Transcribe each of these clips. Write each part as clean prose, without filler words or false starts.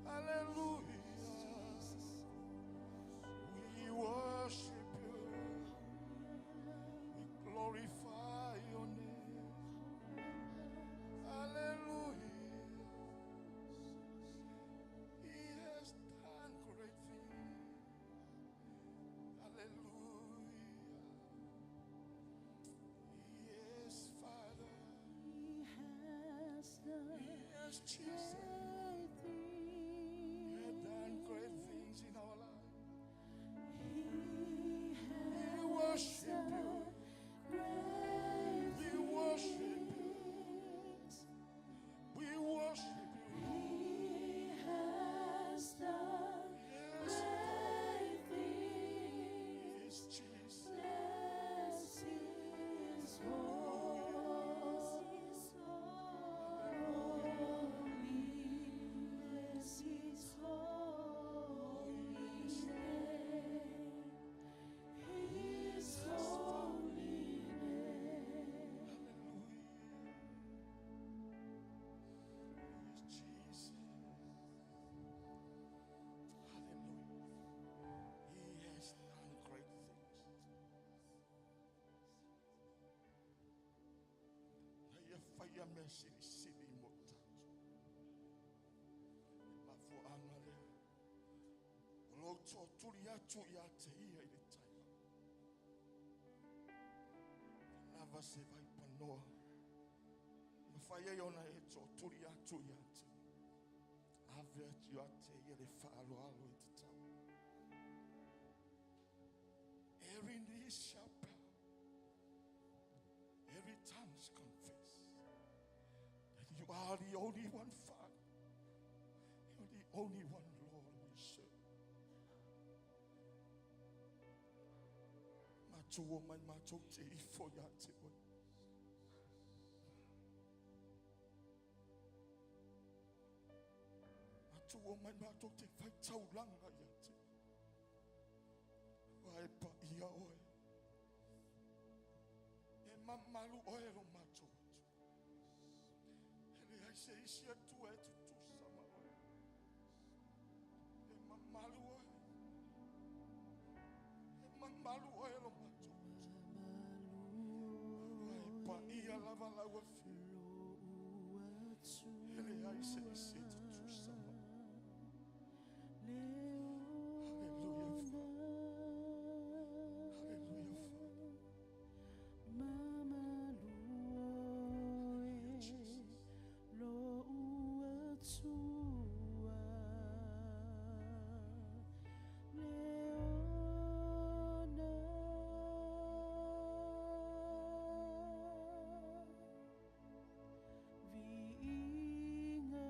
Hallelujah. We worship you. We glorify your name. Hallelujah. He has done great things. Hallelujah. Yes, Father. He has Jesus. Great things in our life. We worship you. We worship you. We worship you. He has done great things. Yes, Jesus. Bless his holy. Bless his holy name. His holy name. Hallelujah. Yes, Jesus. Hallelujah. He has done great things. Fire mercy, city motat. Mafu amale. Lotu tuliatu yate here in the time. Never say by panoa. Fire yona eto tuliatu yate. Avet yate yele falo alo it time. Every knee shall bow. Every tongue confess that you are the only one Father. You're the only one Lord we serve. Macho woman, macho te for yate. Macho woman, macho te fight so long yate. Why pa ia oe? Malu oil macho. And I say, she had to add to some oil. Malu oil. Malu oil macho. Pa ia lava lava feel. And I say, she had to some. Hallelujah, Father. Hallelujah, Father. Vi inga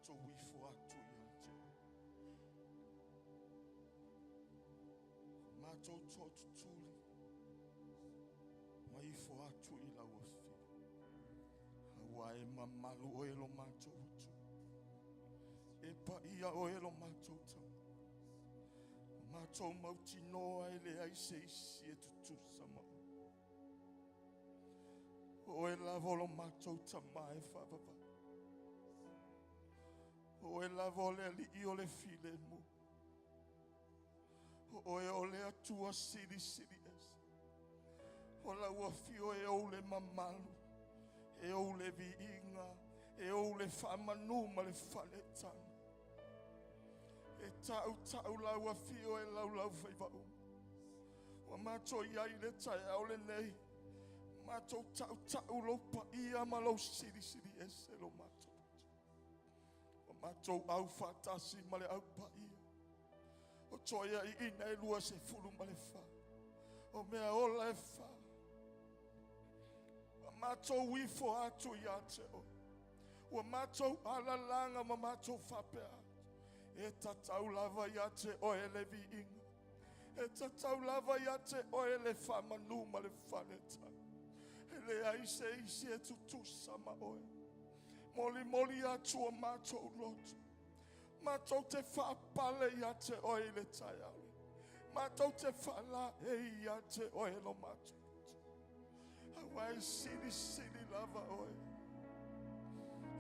mato wifo atu yate. Mato totuli. Maifo atu ila wafi. Hawaii mamalu oelo mato utu. Epa ia oelo mato tam. Mato mauti noa ele aise isi e tutu sama. Oe lavolo mato tamai favava. Oe lavole li iole file mu. Oe ole atua siri siri es. Ola wafio e ole mamalu. E ole vi inga. E ole famanu ma le faletanga. E tau la wafio e lau feiva u. Wa mato iai le tai aole nei. Mato tau lo pa ia ma lo siri ese lo mato. Mato au fatasi ma le au pa ia. O toia I ina e lua se fulu ma le fa. O mea ola e fa. Mato wifo atu iate o. Wa mato alalanga ma mato fapea. E tatau lava iate o ele vi inga. E tatau lava iate o ele fa manu ma le faneta. Ele aise isi e tutu sama oe. Moli atu o mato lotu. Mato te fa pale iate o ele taiale. Mato te fa la e iate o ele mato. Hawaii sili lava oe.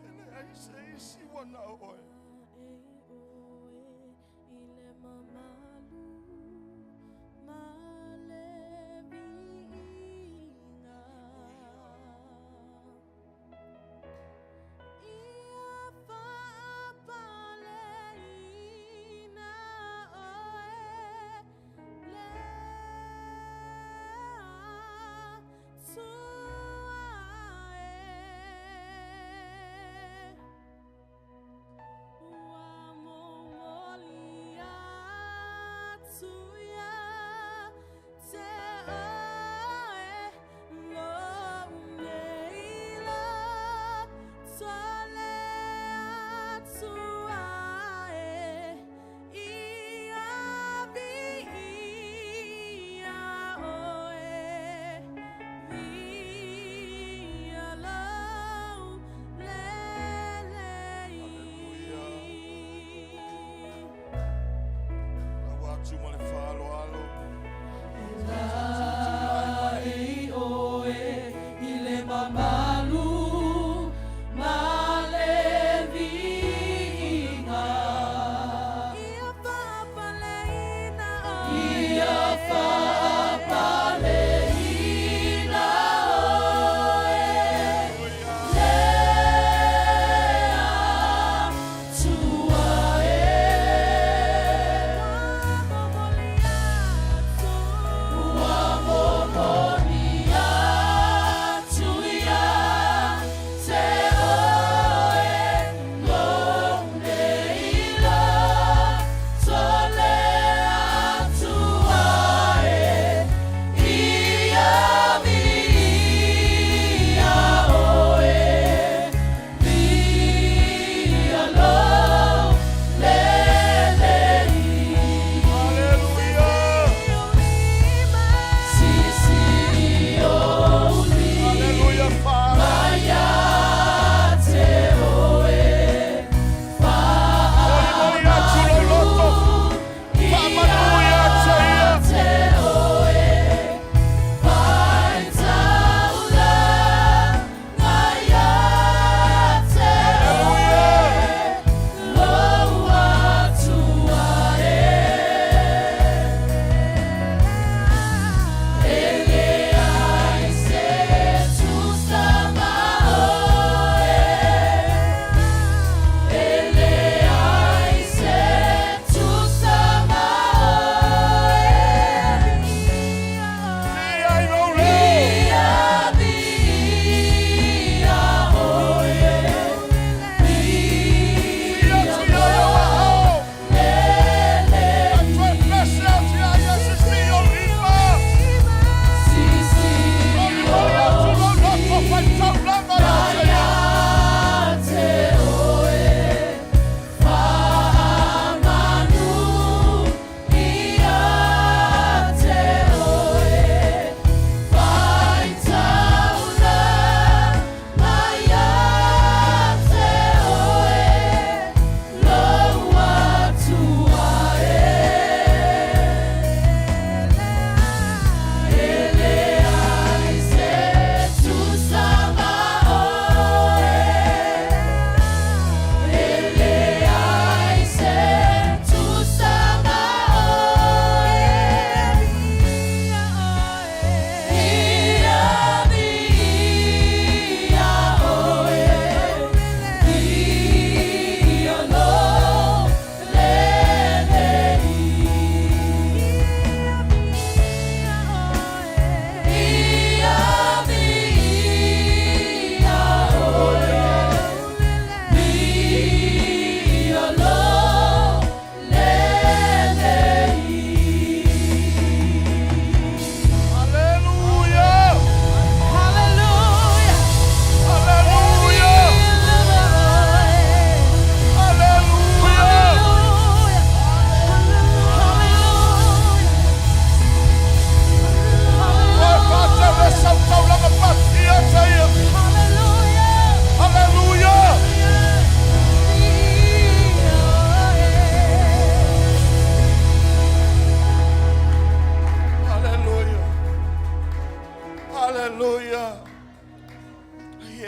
Ele aise isi wana oe. Ile mamalu malevinga ia fa paleina oe le suae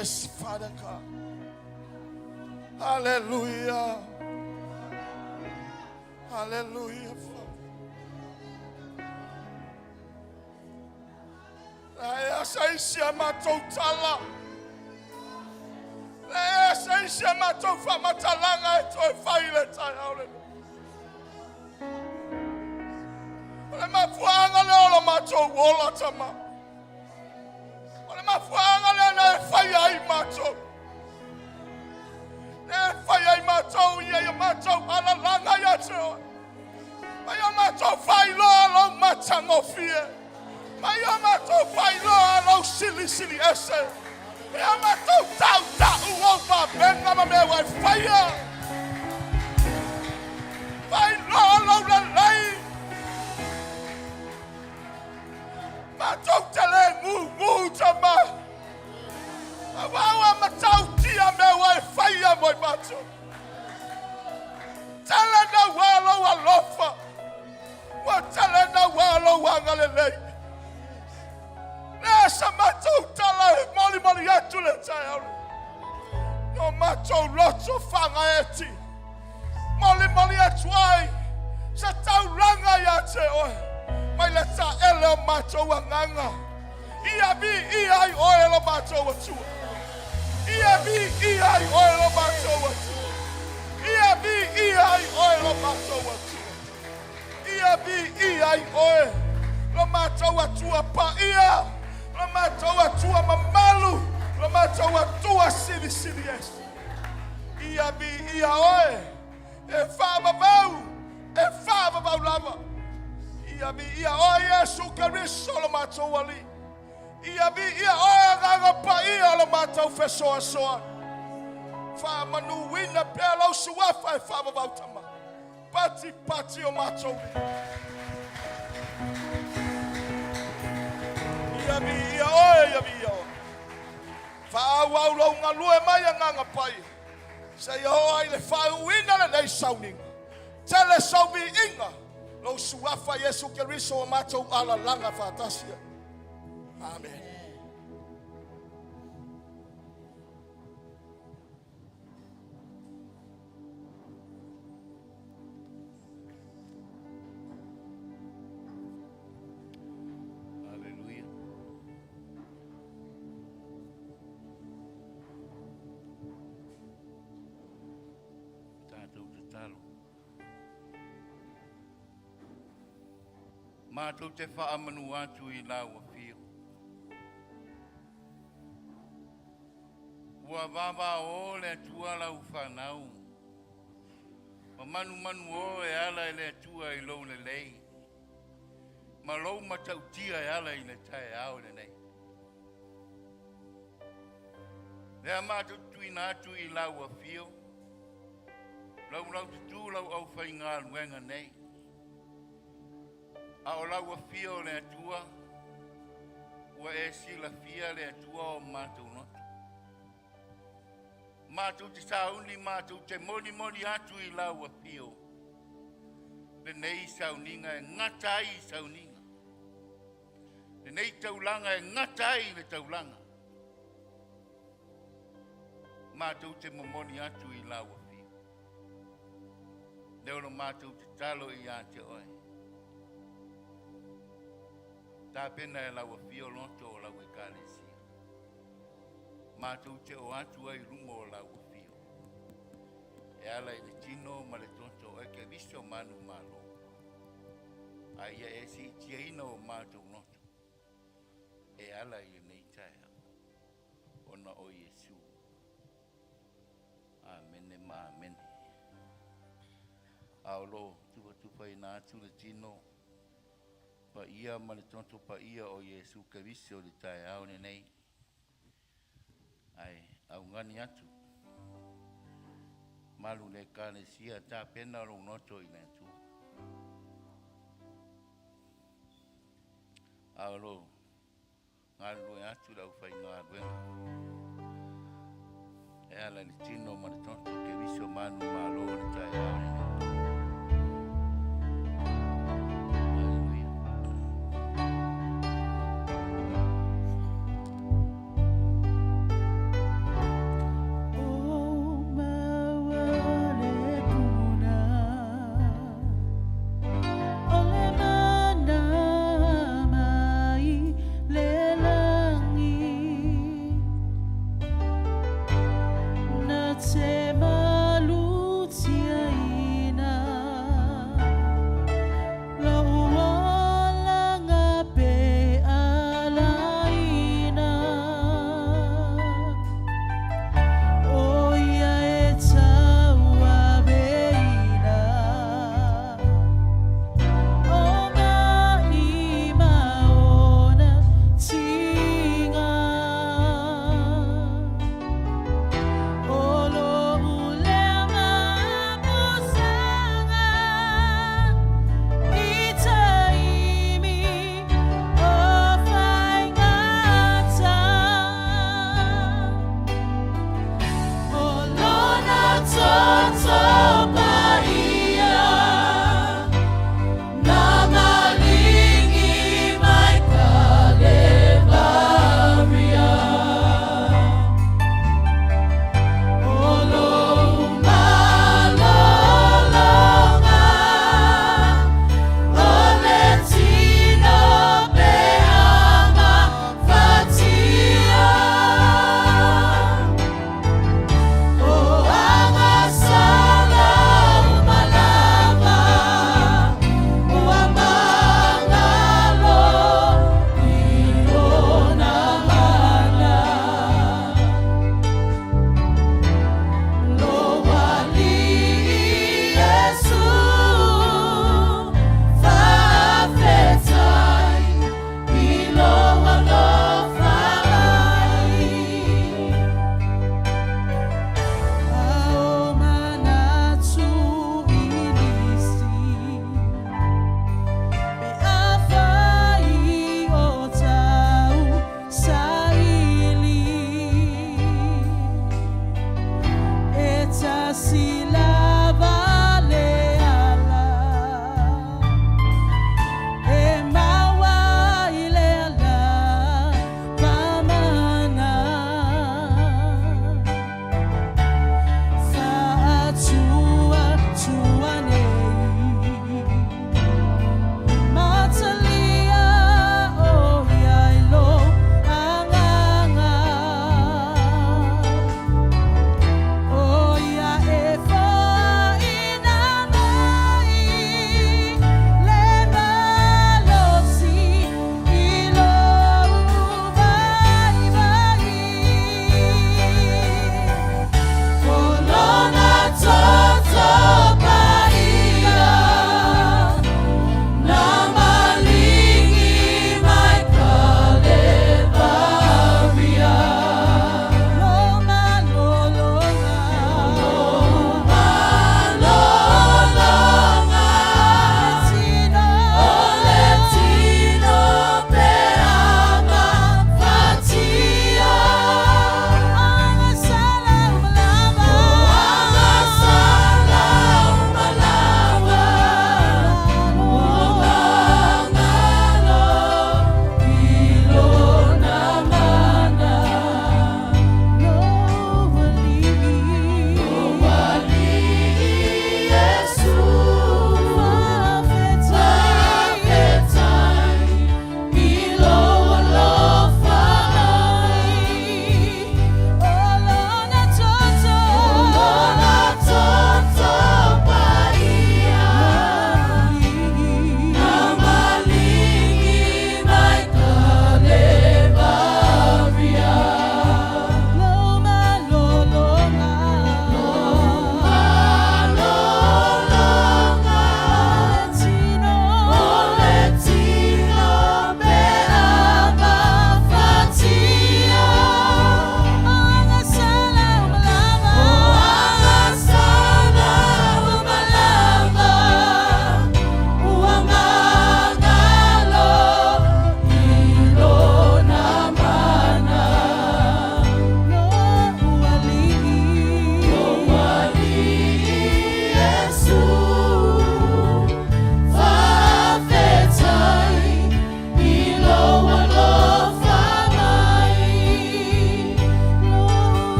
Yes, Father God. Hallelujah. Hallelujah, Father. Aya saisia matotala. Aya saisia matofa matalanga eto faile tayaole. Ole mafuanga le ola mato wola tama. Ole mafuanga le na faya imato. Ne faya imato ye mato ala langa yato. Maya mato failo lo matango fie. Maya mato failo lo silly ese. Maya mato tau uova benga mamewa fire. Failo lo lei. Mato tele mu tama. Awa matau tia mewa fire boy mato. Tele na walo walofa. Tele na walo wangalele. Nessa mato tala moli yatule tayo. No mato loto fanga eti. Moli atwai. Sa tau ranga yate oi. Mai leta ele mato wanganga. Iabi iai oilo mato watu. Iabi iai oilo mato watu. Iabi iai oilo mato watu. Iabi iai oilo. Lo mato watu pa ia. Lo mato watu mamalu. Lo mato watu sili yes. Iabi ia oe. E fava bau. E fava bau lava. Iabi ia oe Yesu Kristo lo mato wali. Iabi ia oe gaga pa ia lo mato fesoa soa. Fa manu wina pelo suafa e fava bau tama. Pati o mato. Iabi ia oe. Fa wau lo ngalue mai nganga pai. Sa yo ai le fa wina le nei Sauniga. Tele saubi inga. Lo suafa Yesu Kristo mato ala langa fatasia. Amen. Mātou te whaamanu atu I lau a whio. Ua wawa o le atua lau whanau. Ma manu o e ala I le atua I lou le lei. Ma lou matautia e ala I le tae au le nei. Lea mātou tuina atu I lau a whio. Lau tutu lau au whainga luenga nei. A o lau a fia o le atua, ua e sila fia le atua o mātou notu. Mātou te sauni, mātou te moni atu I lau a fia. Le nei Sauniga e ngatai Sauniga. Le nei taulanga e ngatai le taulanga. Mātou te momoni atu I lau a fia. Leo no mātou te talo I a te oe. Tā pena e lau a fio loto o lau e kālesia. Mātou te o atu ai rumo o lau a fio. E ala I le tino ma le tonto e ke viso manu malo. A ia e si tia ina o mātou noto. E ala I nei taia. Ona o Yesu. Amene ma amene. Aolo tupa ina atu le tino. Pa ia ma le tonto pa ia o Yesu Kristo o le tae au nei. Ai, au ngani atu. Malu le kālesia tā pena lo noto I le atu. Aolo, ngalu e atu lau whai ngā ruenga. E ala le tino ma le tonto Kristo manu malo o le tae au nei.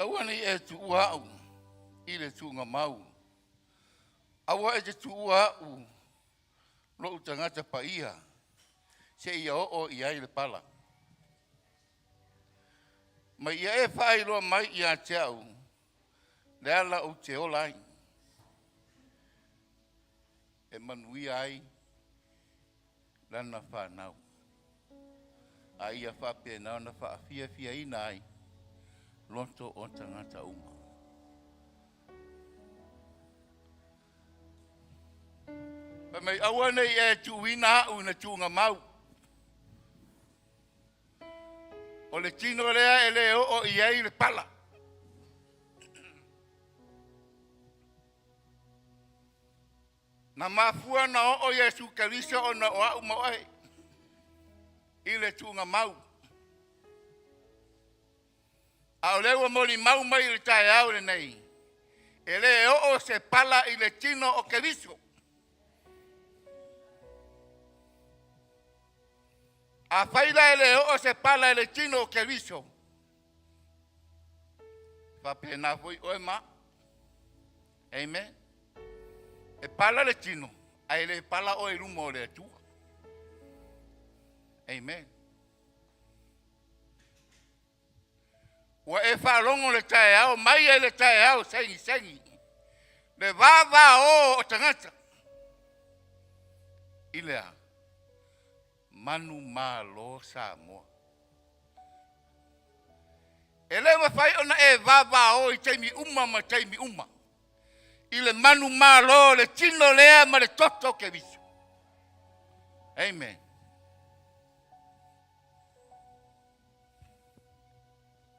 Aua ni e tu uau. Ile tu ngā mau. Aua e te tu uau. Lo utangata pa ia. Se ia o ia i le pala. Ma ia e whai loa mai ia te au. Le ala o te olai. E manui ai. Lana whanau. A ia whape nao na whaafia fia ina ai. Lonto o tangata uma. Pa mai aua nei e tuina au na tunga mau. O le tino lea e le o iei le pala. Na mafua na o Yesu Keriso o na o au moe. I le tunga mau. A o lewa moli mau mai le tae au le nei. E le o se pala i le tino o Keriso. A faila ele o se pala ele tino ke viso. Fa pena foi o ma. Amen. E pala le tino, a ele pala o ilumo le tu. Amen. Wa e fa longo le tae au, mai ele tae au sengi. Le va o tangata. Ilea. Manu malo Samoa. Ele ma fai ona e vava o I taimi uma ma taimi uma. Ile manu malo le tino lea ma le toto ke viso. Amen.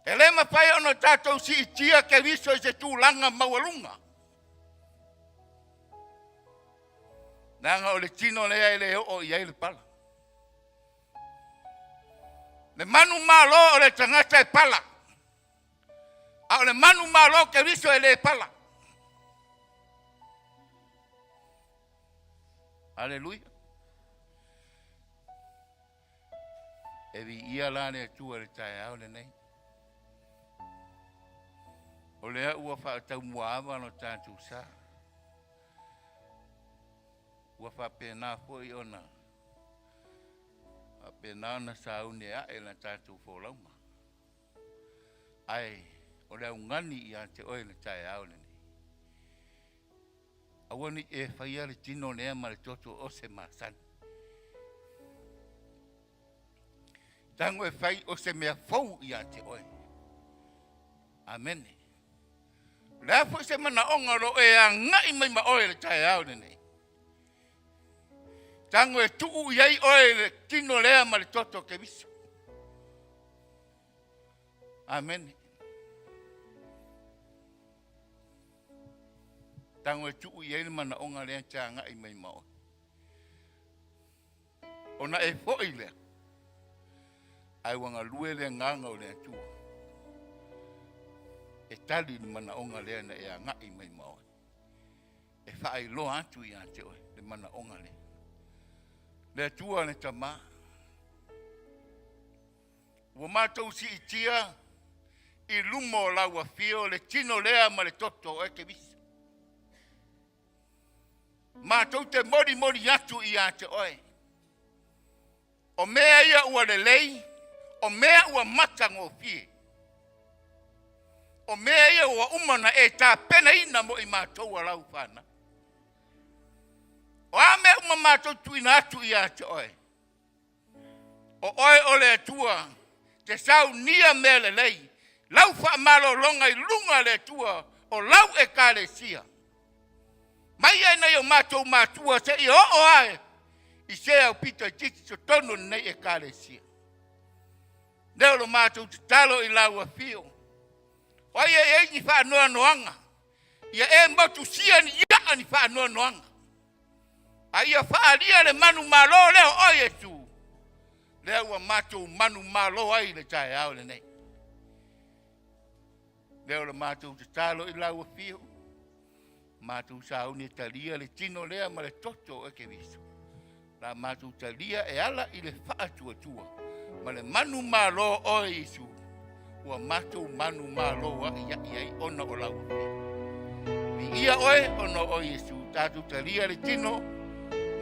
Ele ma fai ona tatou si itia ke viso I se tūlanga mawalunga. Nanga o le tino lea ele o I le pala. Le manu malo o le tangata e pala. A o le manu malo ke viso e le pala. Aleluia. E vi ia la ne tua le tae au le nei. O lea ua whaatau muawa no tātou sa. Ua whapena fwoi ona. Pena na saune a e na tātou wholauma. Ai, o lea ungani I a te oe le tae au le nei. Awani e whaia le tino lea ma le toto o se masani. Tango e whai o se mea fau I a te oe. Amen. Lea fo se mana ongaro e a ngai mai ma oe le tae au le nei. Tango e tuu iei oe le tino lea ma le toto ke viso. Amen. Tango e tuu iei le mana onga lea tanga I mai mao. Ona e foi lea. Ai wanga lue lea nganga o lea tua. E tali ni mana onga lea na e a ngai mai mao. E whaai lo atu I ante oe le mana onga lea. Le tua ne tama. Ua mātou si itia I lumo la ua fio le tino lea ma le toto e ke visi. Mātou te mori atu I a te oe. O mea ia ua le lei, o mea ua mata ngō fie. O mea ia ua umana e tā pena ina mo I mātou a lau whana. O a mea uma mātou tuina atu I a te oe. O oe o le atua, te sau nia mea le lei, lau wha malo longa I lunga le atua, o lau e ka le sia. Mai e nei o mātou mātua se I o ae, I se au pita I titi so tono nei e ka le sia. Neo lo mātou te talo I lau a fio. O ia e ni wha noa noanga. Ia e matu sia ni ia ni wha noa noanga. A ia whaalia le manu malo leo o Yesu. Leo ua mātou manu malo ai le tae au le nei. Leo le mātou te talo I lau a fio. Mātou sao ni talia le tino lea ma le toto e ke viso. La mātou talia e ala I le whaatua tua. Ma le manu malo o Yesu. ua mātou manu māloa iai ona o lau fia. Ia oe ono o Yesu tātou taria le tino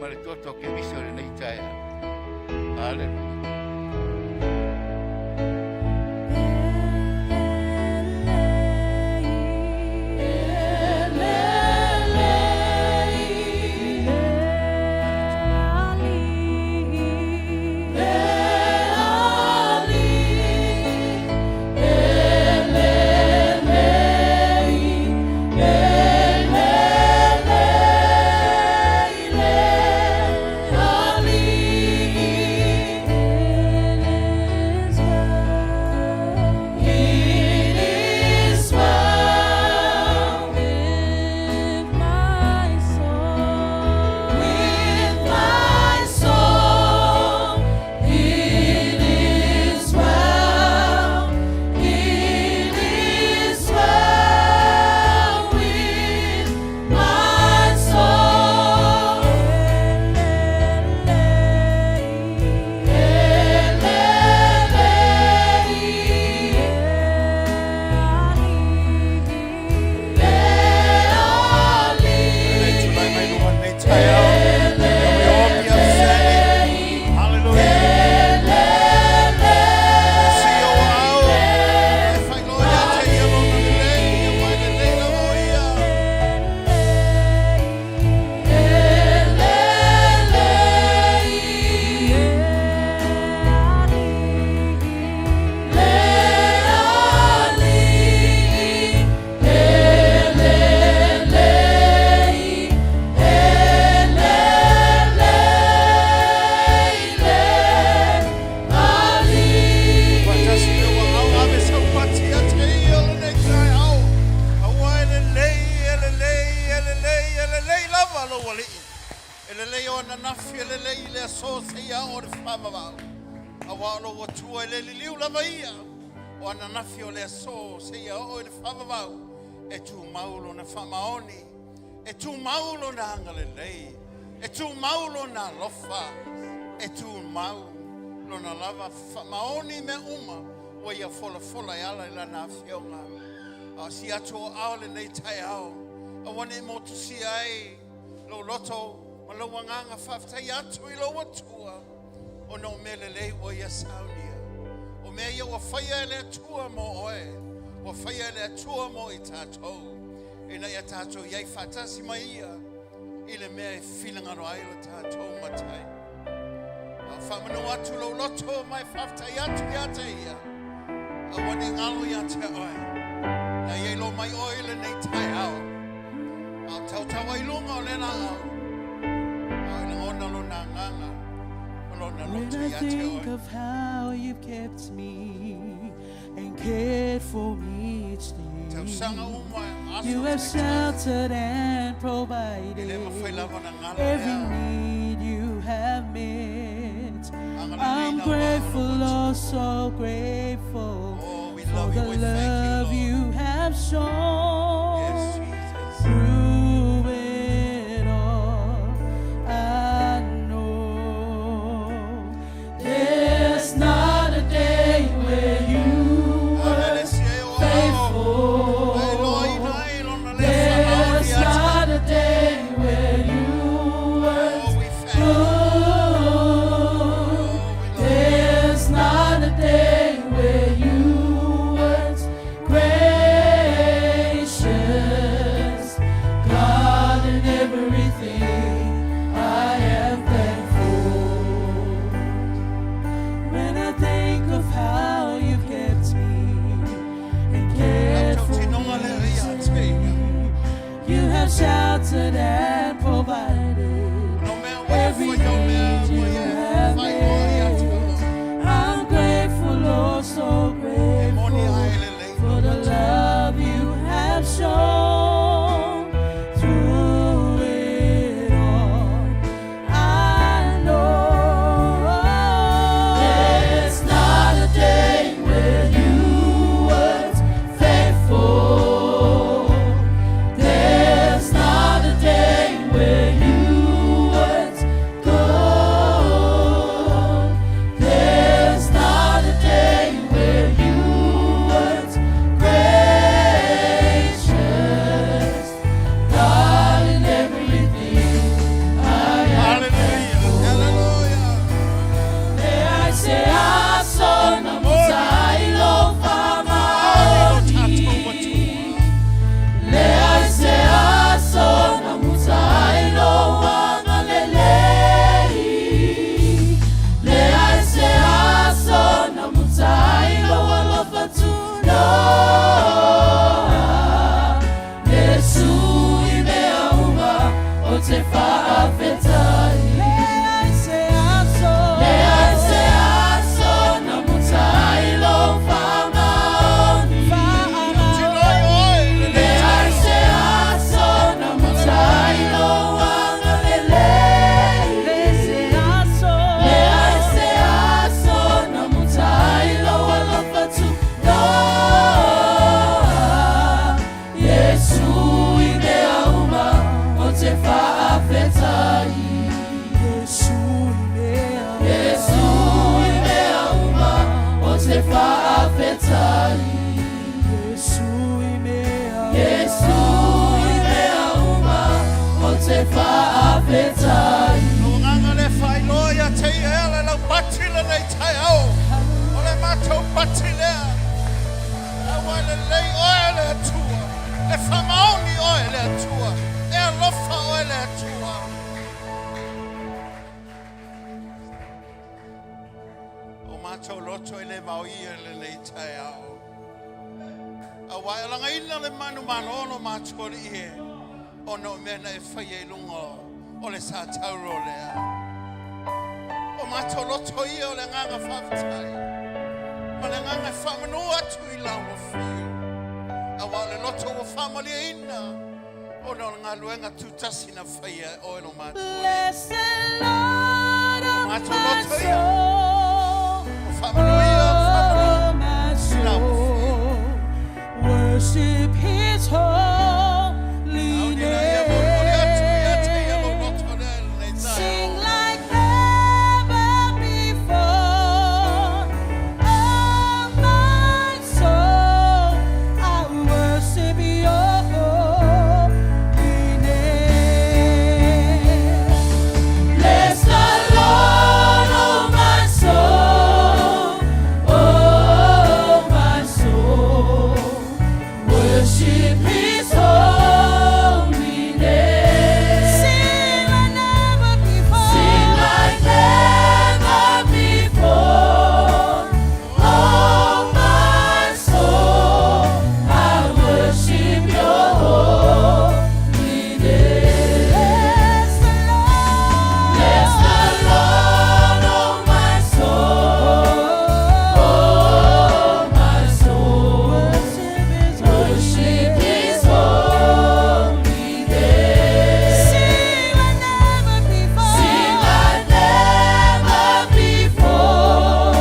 ma le toto ke viso le nei taia. Hallelujah. E tu maulo na angalelei, e tu maulo na lofa, e tu maulo na lava maoni me uma, wa ia fola fola ala ila na fionga. Si atu aole nei tai au, a wane mo tu si ai, lo loto, ma lo wanganga faftai atu I lo watua, o no melelei wa ia Sauniga. O mea ia wa faya ele atua mo oe, wa faya ele atua mo I tātou. Ina ia tātou iai whatasi mai ia, ile mea e whilangaro ai lo tātou matai. Whamanu atu lo loto mai whaftai atu ia te ia, a wani ngalo ia te oe. Na iei lo mai oile nei tai au. A tau tau ai lunga o lena au. A ina ona lo na nganga, o lo na When loto I ia te think oe. of how you've kept me and cared for me each Tau sanga day, umai, you have sheltered and provided Ele mawhai lava na ngalo every lea. need you have met. Angala I'm leina grateful, wā oh so grateful Oh, we for love you, the we thank love you, you Lord. have shown. Yes, Jesus. Through it all, I know there's not a day where you were faithful. There's not a day where you weren't good. There's not a day where you weren't gracious. God, in everything I am thankful. When I think of how you've kept me and cared for me, you have sheltered and provided every need you have made. I'm grateful, oh so grateful for the love you have shown. Through it all, I know there's not a day where you weren't faithful. There's not a day Yesu imea uma o te whaapetai. Nganga le whai loia te ele lau patila nei tai au. O le mātou patilea. Awa le lei oe le atua. Le whamaoni oe le atua. E alofa oe le atua. O mātou loto e le mauia le nei tai au. Awa e langa ina le manu manono mātou li e. O no mena e whai e lungo. O le sa tauro lea. O mātou loto ia o le nganga whawhatai. Ma le nganga whamanu atu I lau o whio. Awa le loto o whamali ina. O no ngā luenga tūtasi na whaia o eno mātou. Bless the Lord, oh my Mātou loto ia. soul. O whamanu ia, Oh, whamanu. my I lau o whio. soul. Worship His holy Aunina ia mo mori atu ia te ia mo name. loto lea nei tai. Sing like never before. Oh, my soul, I worship Your holy name. Bless the Lord, oh my soul, oh my soul. Worship His holy name. Sing like never before. Sing like never before. Oh my soul, I worship Your holy name. Bless the Lord. Bless the Lord, oh my soul, oh my soul. Worship His holy name. Sing like never before. Sing like never before.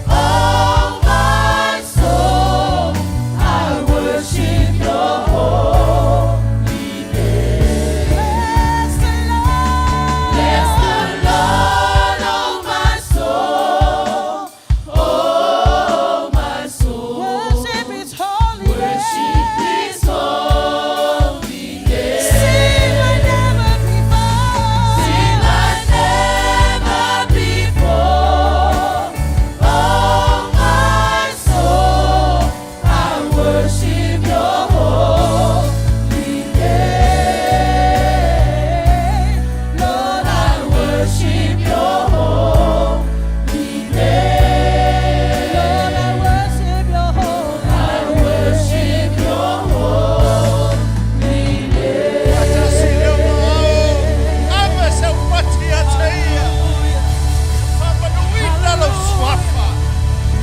Oh my soul, I worship Your holy name. Bless the Lord. Bless the Lord, oh my soul, oh my soul. Worship His holy Worship His holy name. Sing like never before. Sing like never before. Oh my soul, I worship Your holy name. Lord, I worship Your holy name. Lord, I worship Your holy I worship Your holy name. Atasi leo mau. Ame se upati a te ia. Whamanuina lo swafa.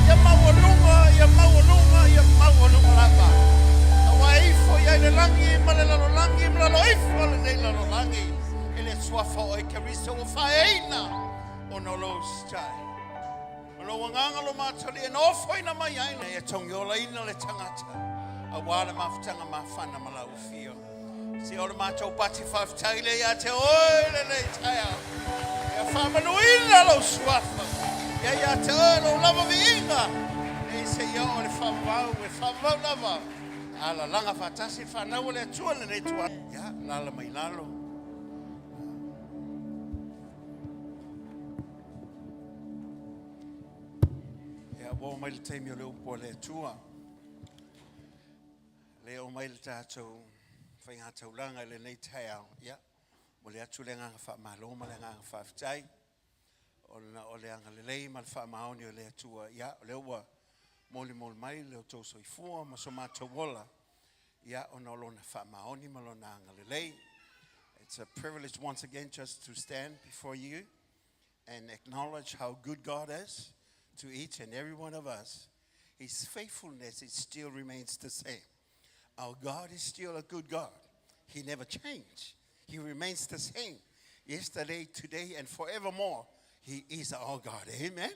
Ia mawalunga, ia mawalunga, ia mawalunga lava. Awa ifo ia le langi, ma le lalo langi, ma lalo ifo le nei lalo langi. Ele swafa o e kariso o whaeina. O no lo stai. O lo wanganga lo mātali e no whaina mai aina. E tongi o laina le tangata. A wāna mawhitanga mawhana malau fio. Se o le mātou pati whawhtai le ia te oile nei tai au. Ia whamanuina lo swafa. Ia te oilo lava viinga. Nei se ia o le whamau, e whamau lava. Ala langa whatasi whanau le atua le nei tua. Ia, lala mai lalo. Ia, wō mai le teimi o le upo le atua. Le o mai le tātou whainga taulanga le nei tai au. Ia, mo le atu le nganga whamalo, ma le nganga whawhitai. O le anga le lei, ma le whamaoni o le atua. Ia, o le ua moli mai, le o tōso I fua, ma so mātou wola. Ia, o na lona whamaoni, ma lona anga le lei. It's a privilege once again just to stand before you and acknowledge how good God is to each and every one of us. His faithfulness, it still remains the same. Our God is still a good God. He never changed. He remains the same. Yesterday, today, and forevermore. He is our God. Amen.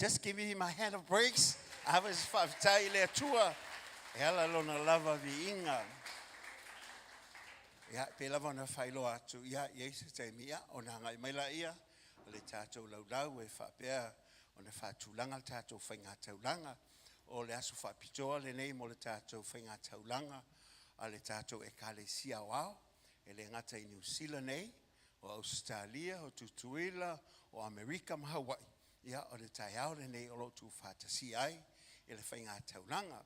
Just give him a hand of praise. I was whawhitai le atua. Ela lona lava vi inga. Ia, pe lava na whailo atu. Ia, Yesu te mia, o na ngai maila ia. O le tātou laulau e whapea. O na whatulanga tātou whainga taulanga. O le asu whapitoa le nei mo le tātou whainga taulanga. a le tātou e kalesia wao, e le ngata I New Zealand nei, o Australia, o Tutuila, o Amerika ma Hawaii. Ia o le tai au le nei o lotu whātasi ai, e le whainga taulanga.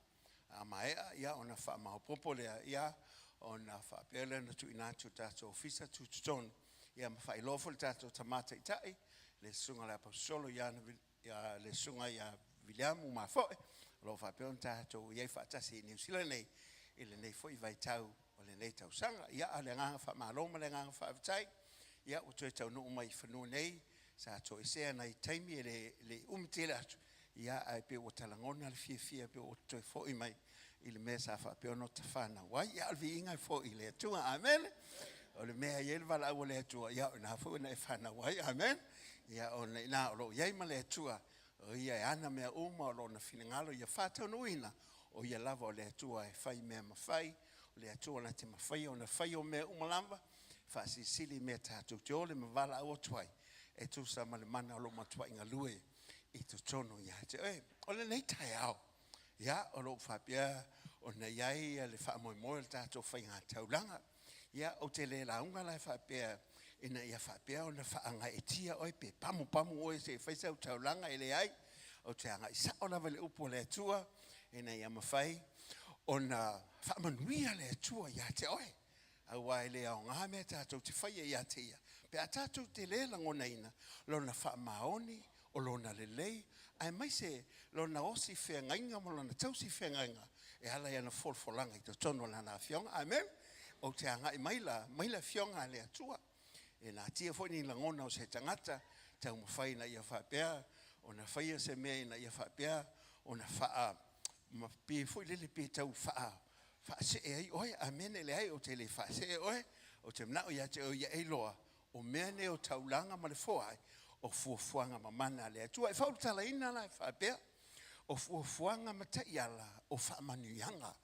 A maea, ia o na wha mahopopo lea, ia o na wha pele na tu inatu tātou ofisa tu tutonu. Ia ma wha ilofo le tātou tamata itai, le sunga le apostolo, ia le sunga ia Williamu ma foe, lo wha pele na tātou iei whātasi I New Zealand nei, I le nei foi vai tau, o le nei tau sanga, ia a le nganga wha maloma le nganga wha avitai, ia o tue tau nuu mai whanua nei, sa to e sea nei taimi e le umitele atu. Ia ai pe o talangona le fia pe o toe fo'i mai I le mea sa wha pe ono ta whana wai. Ia alvi ingai fo'i le atua, amen. O le mea iel wala au le atua, ia o na fo'i na e whana wai, amen. Ia o na ina o lo iei ma le atua, o ia e ana mea uma o lo na finangalo, ia whātau nuina, o ia lava o le atua e whai mea mawhai, o le atua na te mawhai o na whai o mea umalamba, whaasi sili mea tātou te ole ma wala au tuai. E tu sa ma le mana o lo matua inga lue I tu tono ia te o le nei tai au ia o lo whapia o na iai le wha moi moi le tātou whainga taulanga ia o te le launga lai whapia ina ia whapia o na whaanga e tia oi pe pamu oi se whaisau taulanga I le ai o te anga isa o lava le upo le atua ina ia mawhai o na whamanuia le atua ia te oi au ai le au ngā mea tātou te whaia ia te ia pe a tātou te le langona ina, lo na wha maoni, o lo na lelei, ai mai se lo na osi whea ngainga, mo lo na tausi whea ngainga, e ala ia na folfolanga I to tono la na fionga, amen? O te anga I maila fionga le atua, e na tia fo ni langona o se tangata, tau mawhai na ia whapea, o na whaia se mea na ia whapea, o na wha, ma pe fo lele pe tau wha se e ai oe, amen ele ai, o te le wha se e oe, o te mnao ia te o ia eiloa, o mea ne o taulanga ma le foai, o fuafuanga ma mana le atua. E whau tala ina la e whapea, o fuafuanga ma taiala, o whaamanuianga.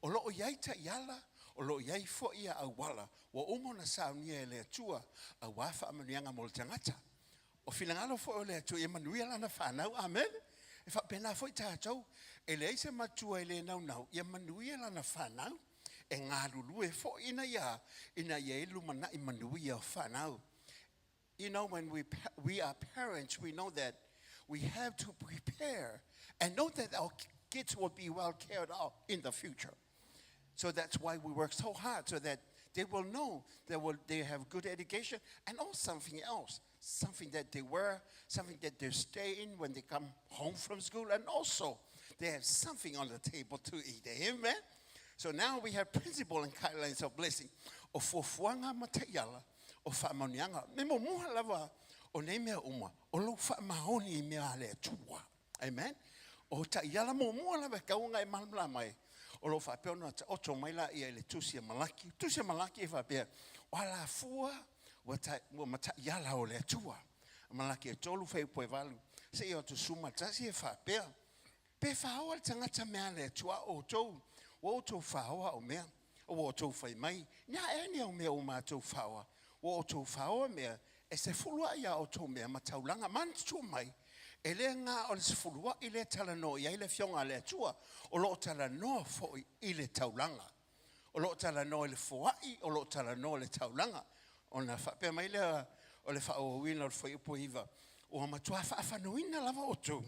O loo iai taiala, o loo iai fo ia awala, o umo na saunia le atua, a wa whaamanuianga mo le tangata. O filangalo fo o le atua, e manuia na whanau, amen? E whapena fo I tātou, e le eise matua e le nau, e manuia na whanau, e ngā lulu e fo ina ia e lumana I manuia o whanau. You know, when we are parents, we know that we have to prepare and know that our kids will be well cared of in the future. So that's why we work so hard, so that they will know they have good education and also something else, something that they wear, something that they stay in when they come home from school, and also they have something on the table to eat. Amen? So now we have principle and guidelines of blessing. O fofuanga matayala, o whamanianga. Me mo muha lava o ne mea uma, o lo whamahoni I mea le tua. Amen? O tayala mo muha lava kaunga I malamla mai. O lo whapeona ta oto maila I le tusia malaki. Tusia malaki I whapea. O la fua, wa matayala o le tua. Malaki e tolu whai poe valu. Se o tu suma tasi e whapea. Pe whaoa le tangata mea le tua o tou. O tō whaoa o mea, o tō whai mai, nia ene o mea o mātou whaoa, o tō whaoa mea, e se fulua ia o tō mea mataulanga, mantu mai, e le ngā o le se fulua I le talano, ia I le fionga le atua, o lo talano fo I le taulanga, o lo talano I le foai, o lo talano le taulanga, o na whapea mai le, o le whaoawina o le whai upo iwa, o matua whaafanuina lava o tō,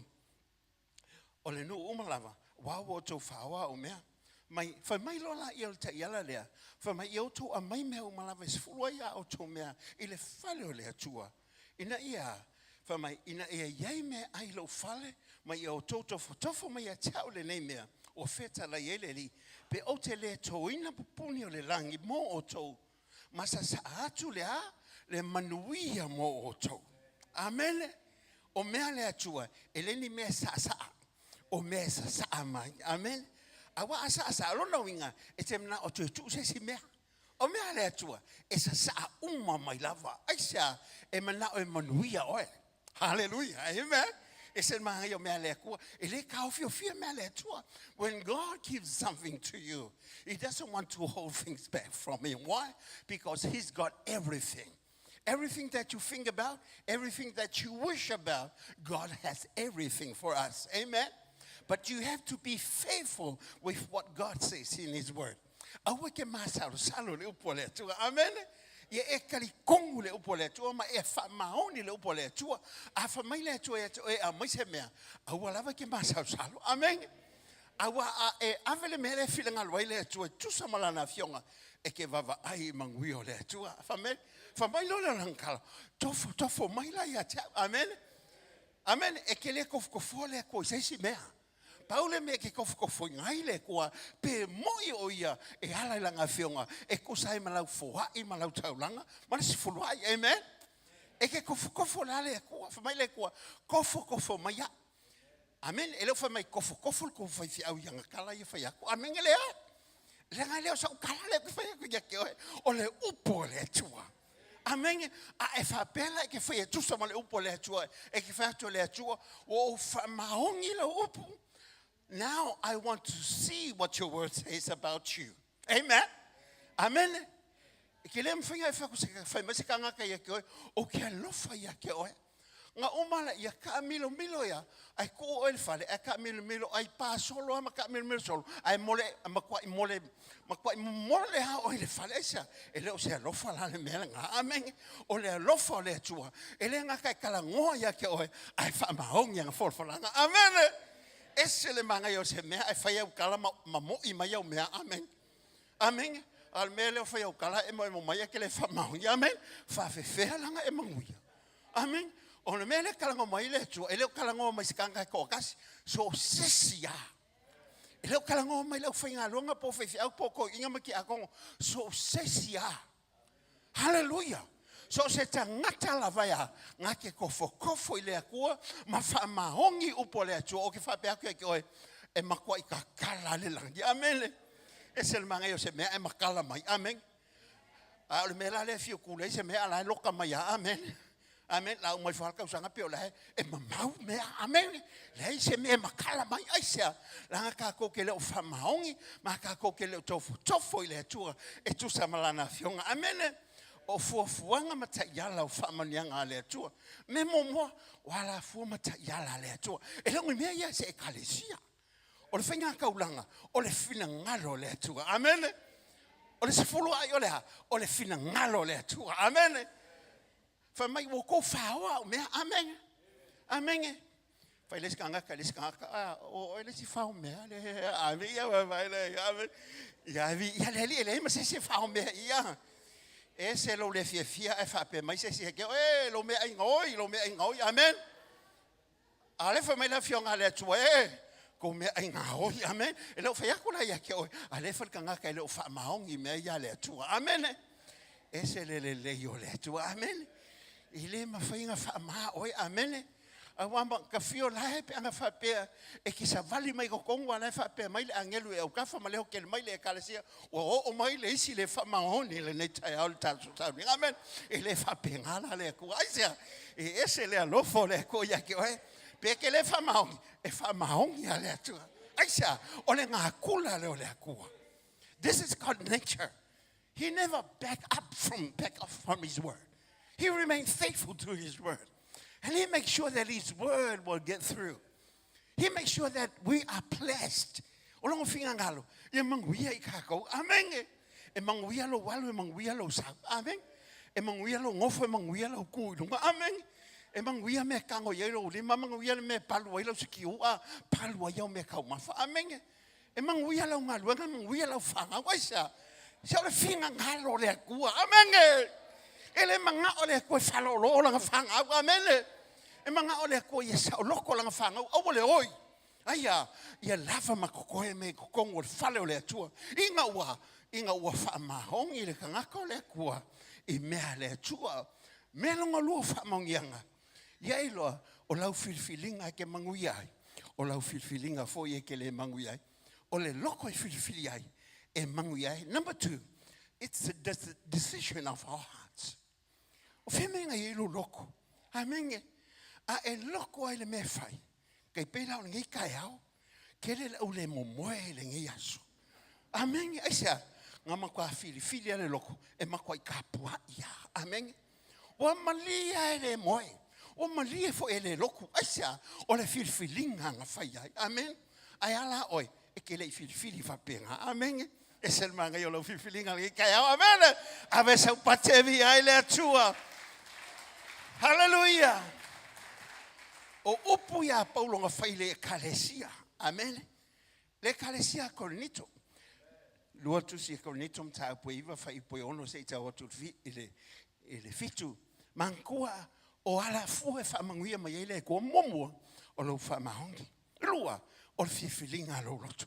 o le nu umalava, wau o tō whaoa o mea, mai fa mai lola I o te iala lea fa mai I o tō a mai mea o malawa sifurua ia o tō mea I le whale o lea tua ina ia fa mai ina ia iei mea ai lo whale mai o tō tofo mai a tau le nei mea o feta la iele li pe o te lea tō ina pupuni o le langi mo o tō masa sa atu lea le manuia mo o tō amene o mea lea tua e leni mea sa o mea sa mai amen awa asa alona winga e te mna o tu se si mea o mea le atua e sa uma mai lava aisa e mana o manuia oe hallelujah amen e se maha o mea le akua e le kaofio fia mea le atua when God gives something to you He doesn't want to hold things back from him why because He's got everything that you think about everything that you wish about God has everything for us amen But you have to be faithful with what God says in His Word. Aua ke masalo salo le upo le atua. Amen. Ia e kari kongu le upo le atua, ma e wha maoni le upo le atua. A wha mai le atua e a maise mea. Aua lava ke masalo salo. Amen. Aua e avele mele whilanga luai le atua, tusa malana fionga, e ke vava ai manguio le atua. Wha mai lola langkala, tofo mai la ia tea. Amen. Amen. E ke le kofo le ko seisi mea. Paule me ke kofo ngai le kua pe moi o ia e ala langa fionga e ko sai malau foa I malau taulanga mana si fulai amen e ke kofo la le kua fa mai le kua kofo mai ya amen e le fa mai kofo ko fa fi au yanga kala ia fa ya amen le le ngai le so kala le fa ya ke o le upo le tua amen a e fa bela ke fa tu sa le upo le tua e ke fa to le tua o fa maongi le upo. Now I want to see what your word says about you. Amen. Amen. Ke le mfinga e fa ku se fa me se kanga ka ya ke o ke lofa ya ke o nga umala ya ka milo ya ai ko o el fale e ka milo ai pa solo ma ka milo solo ai mole ma kwa mole ha o le fale sa e le o se lofa la le mela nga amen o le lofa le tua e le nga ka kala ngo ya ke o ai fa ma hong ya fol nga amen. Ese le manga yo se mea e whaia ukala mo I mai au mea, amen. Amen. Al mea leo whaia ukala e mo mai ke le whamau, amen. Whawhewhea langa e manguia. Amen. O le mea le kalango mai le tua, e leo kalango mai sikanga e kokasi, so sesia. E leo kalango mai leo whainga longa po whewhea au po ko inga maki a kongo, so sesia. Hallelujah. So se tangata la vaya ngake kofo ile akua mafa mahongi upo le atua o ke fa pe aku ke oi e makwa I ka kala le langi amen e se manga yo se me e makala mai amen a le mela le fiu kule se me ala loka mai amen amen la mai fa ka usanga pe o le e mamau me amen le se me makala mai ai se la ka ko ke le fa mahongi ma ka ko ke le tofo ile atua e tu sa malana fionga amen. O fuafuanga mata yala o whamanianga le atua. Me momoa, wala fua mata yala le atua. E lango mea ia se ekalesia. O le whainga kaulanga, o le whina ngalo le atua. Amen. O le sefulu ai o le ha, o le whina ngalo le atua. Amen. Whamai woko whaoa o mea. Amen. Amen. Whai leskanga ka leskanga. O lesi whao mea. Amen. Ia wai le. Amen. Ia vi. Ia le li. Ia ma se whao mea. Ia. E se lo le fia e fa pe mai se ke e lo me ai ngoi amen ale fa mai la fionga le tu e ko me ai ngoi amen e lo fa ya kula ya ke o ale fa kanga ka le fa maongi me ya le tu amen e se le yo le tu amen ile ma fa inga fa ma o amen a wamba ka fio la he pe anga fa pe e ki sa vali mai ko kongo la fa pe mai le angelu e o ka fa mai le ke mai le kalesia o mai le isi le fa maoni le nei tai al tal so tal amen e le fa pe ngala le ko aisia e ese le lo fo le ko ya ke pe ke le fa maoni ya le tu aisia o le nga kula le o le ku. This is called nature. He never back off from his word. He remained faithful to his word. And he makes sure that his word will get through. He makes sure that we are blessed. Olong finga ngalo. Ye manguia ikako. Amen. E manguia lo walu e manguia lo sa. Amen. E manguia lo ngofo e manguia lo ku. Amen. E manguia me kango ye lo lima manguia me palu lo sikiu a palu yo me kau mafa. Amen. E manguia lo ngalo manguia lo fanga waisa. Sa le finga ngalo le ku. Amen. Ele manga ole ko falo lo la fanga amen e manga ole ko ye sa lo ko la fanga o ole oi aya ye lava makoko e me ko ngol falo le tua inga wa fa ma hong ile kanga ko le kwa e me le tua me lo ngolo fa mongianga ye lo o lau filfilinga ke manguia o lau filfilinga fo ye ke le manguia o le loko e filfilia e manguia. Number 2, it's the decision of our hearts. O femenga ye lo loko. Amen. A e loko ai le me fai. Kei pela o ngi kai au. Kele o le momoe le ngi aso. Amen. Aisa ngama kwa fili ale loko e makwa ikapua ia. Amen. O malia ele moe. O malia fo ele loko. Aisa o le filfilinga nga fai ai. Amen. Ai ala oi e kele filfili fa penga. Amen. E se manga yo lo fifilinga le kai au amen. Ave sa patevi ai le atua. Hallelujah. O upu ya Paulo nga faile ekalesia. Amen. Le ekalesia Korinto. Lotu si Korinto mta po iva fai po ono se ta otu fi ele fitu. Mankua o ala fu e fa manguia mai ele ko momo o lo fa mahongi. Lua o fifilinga lo lotu.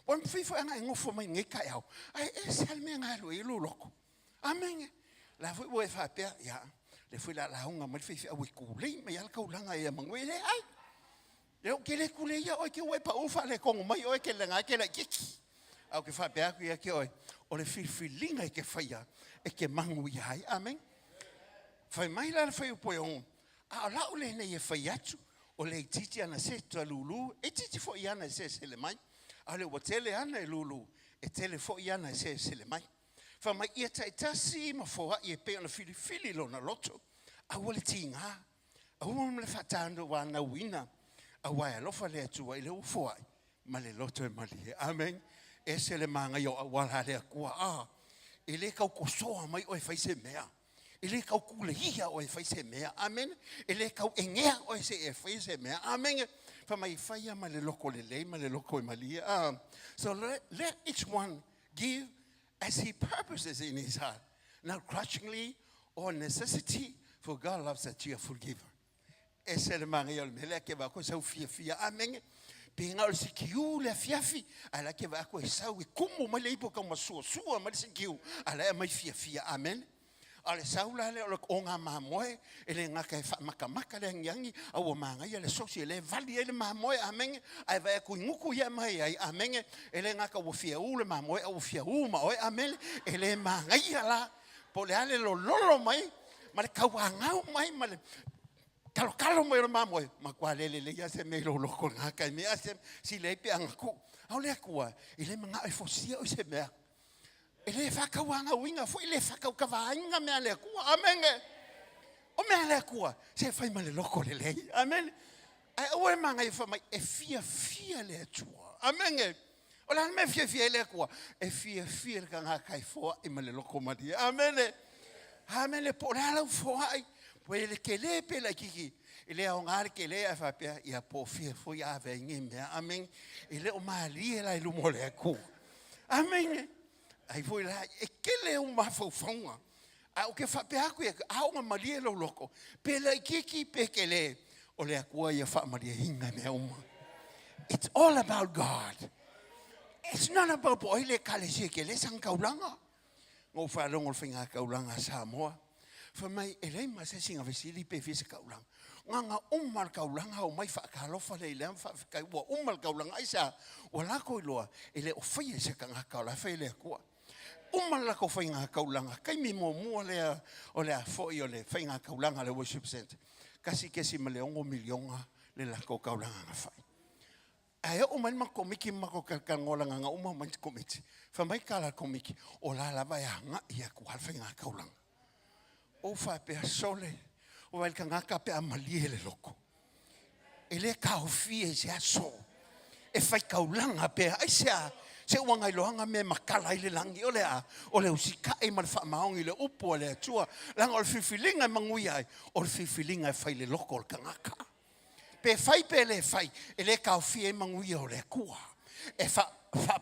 Wan fifu anga ngofo mai ngeka yao. Ai esalme ngalo ilo loko. Amen. La fu e fa pe ya. Le fu la honga mai fifi a wikule mai al kaulanga e manguile ai. Le o kele kule ya o ke we pa ufa le kongo mai o ke lenga ke la kiki. Au ke fa pe aku ya ke o le fifilinga ke faia e ke mangu ya ai. Amen. Fai mai la fai po yon. A la o le ne e fai atu o le titi ana se lulu e titi fo yana se le mai. Ale o tele ana e lulu e tele fo yana se le mai. Fa mai ia taitasi ma fo ia pe ona fili lo na loto. A wole tinga. A wole fatando wa na wina. A wa lo fa le tu ile o fo ai. Ma le loto e mali. Amen. E se le manga yo wala le kua a. Ile ka ko soa mai o e fai se mea. Ile ka kule hia o e fai se mea. Amen. Ile ka engea o e se e fai se mea. Amen. Fa mai fai ma le loko le ma le loko e mali. So let each one give as he purposes in his heart, not grudgingly or necessity, for God loves a cheerful giver. Ese le mangiol mele ke va ko sa fia. Amen. Pinga o se kiu le fiafi, ala ke va ko sa we kumu ma le ipo ka masu ma se kiu, ala mai fia. Amen. Ale saula le o onga mamoe ele ngaka fa makamaka le nyangi au manga ya le sosi le vali ele mamoe amen ai va ku nguku ya mai ai amen ele ngaka wo fia u le mamoe au fia u ma oi amen ele manga ya la po le ale lo lolo mai ma le kawanga mai ma le kalo mai le mamoe ma kwa le ya se me lo ko ngaka me ase si le pe anku au le kwa ele manga ai fosia o se me ele fa wanga winga fo ele fa ka vainga me ale ku amen o me ale ku se fa ma le loko le amen ai o manga i fa mai e fia le tu amen o la me fia le ku e fia ka nga kai fo i ma le loko ma di amen le po la fo ai po ele ke le pe la kiki ele o ngar ke le fa pe ya po fia fo ya vengi me amen ele o mali la lu mo le ku amen. Ai foi lá e kele uma fofonga a o que fa pe aku e a uma malia lo loko pela kiki pekele o le akua ia fa malia hinga me uma. It's all about God. It's not about boy le kalesi ke le sang kaulanga ngo fa longo finga kaulanga sa moa fa mai ele ma se singa vesili pe fise kaulanga nganga umal kaulanga o mai fa ka lo fa le lam fa ka wa umal kaulanga isa wala ko loa ele o fa se ka kaula fa le akua umala ko fainga kaulanga kai mi mo le o le foi o le fainga kaulanga le worship center kasi ke si male ongo milionga le la ko kaulanga nga fai ai o man ma komiki ma ko ka ngola nga uma man komiti fa mai kala komiki o la vai nga ia ko fainga kaulanga o fa pe sole o val ka ka pe amalie le loko ele ka ofie se aso e fai kaulanga pe ai se wanga i loanga me makala i le langi o le usika e mal fa maongi le upo le tua langa o fifilinga mangui ai o fifilinga e fai le loko o kangaka pe fai pe le fai e le ka ofie e mangui o le kua e fa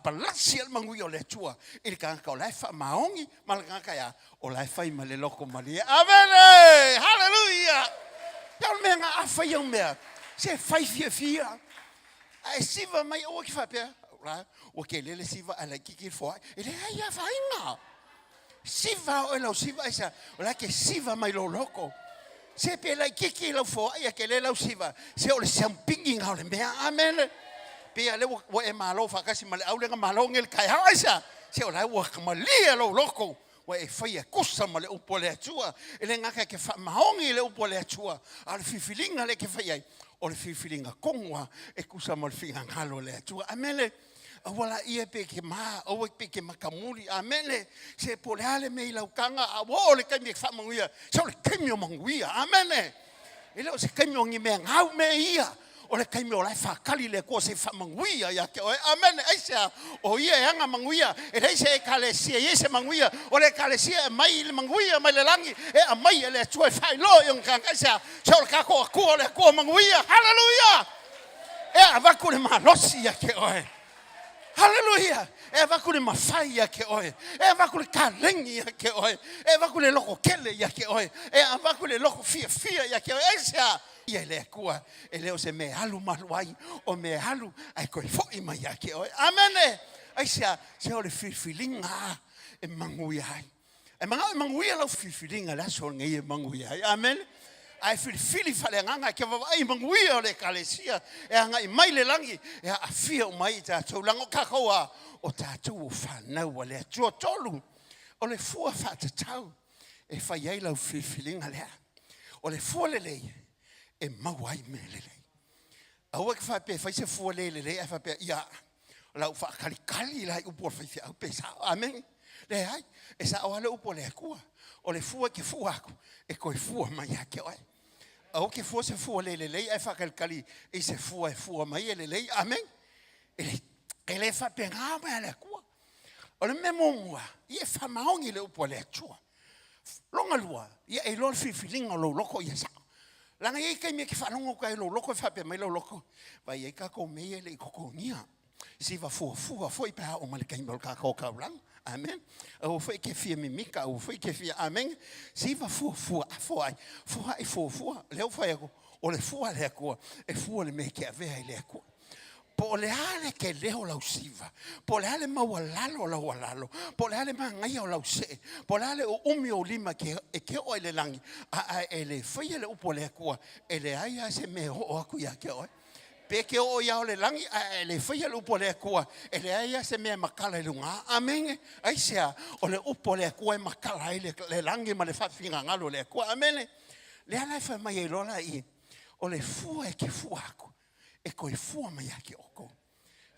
palasi al mangui o le tua e le kangaka o le fa maongi mal kangaka ya o le fai ma le loko mali avele hallelujah ya me nga afai o me se fai fia ai siva mai o ki fa pe o ke le siva ala kiki fo ele ai fa inga siva o lo siva isa o la ke siva mai lo loko se pe la kiki lo fo ai ke le lo siva se o le champing ha le me amen pe ale o e malo fa kasi mal au le malo ngel kai ha isa se o la o kamalia lo loko o e fai kusa mal o pole tua ele ngaka ke fa mahongi le o pole tua al fifilinga le ke fai ai o le fifilinga kongwa e kusa mal finga ngalo le tua amele wala ia pe ke ma o pe ke makamuri amele se polale me laukanga a wo le kai me fa manguia so le kai me manguia amele ele o se kai me ngi me ngau me ia O le kai me o lai whakali le kua se whamanguia ia ke oe. Amen. Eisa o ia e anga manguia. E reise e kalesia i se manguia. O le kalesia e mai le manguia mai le langi. E a mai e le tue whailo i nganga. Eisa se o le kako a kua le kua manguia. Hallelujah. E a waku le malosi ia ke oe. Hallelujah. E waku le mawhai ia ke oe. E waku le kalengi ia ke oe. E waku le loko kele ia ke oe. E waku le loko fia ia ke oe. Eisa ia le kua e leo se me halu maluai o me halu ai koe foi mai ia ke oe. Amen. Eisa se o le filinga e mangui ai. E mangui lau filinga la so ngai e mangui ai. Amen. Ai fili fale nganga ke va ai mangui o le kalesia e anga i mai le langi e a fia o mai ta tau lango kakoa o ta tu fa na o le tu tolu o le fua fa ta tau e fa ia lau filinga le o le fua le e mawai me le au ke fa pe fa se fua le e fa pe ia lau fa kali la u por fa au pe sa amen le ai e sa o le u por le kua o le fua ke fua e ko fua mai ke oi au ke fua se fua le e fa kali e se fua mai le amen ele fa pe nga mai le kua o le memomua e fa maongi le u por le tua longa lua ia e lo filinga lo loko ia sa langa e kai me ke fa longo kai lo loko fa pe mai lo loko vai e ka ko me le ko nia si va fua foi pa o mal kai mol ka ko ka lang amen o foi ke fia mimika o foi ke fia amen si va fua le foi o le fua le ko e fua le me ke ave le ko po le ale ke leo lau siva po le ale mawalalo lalo po le ale mangai o lau se po le ale o umi o lima ke o ele langi a ele foi ele upo le ko ele ai se me o aku ya ke o peke o ia o le langi ele foi ele upo le ko ele ai se me makala lunga amen ai sea o le upo le ko e makala le langi ma le fa finga ngalo le ko amen le ala fa mai e lola i o le fu e ke fu aku e koe fua mai ake oko.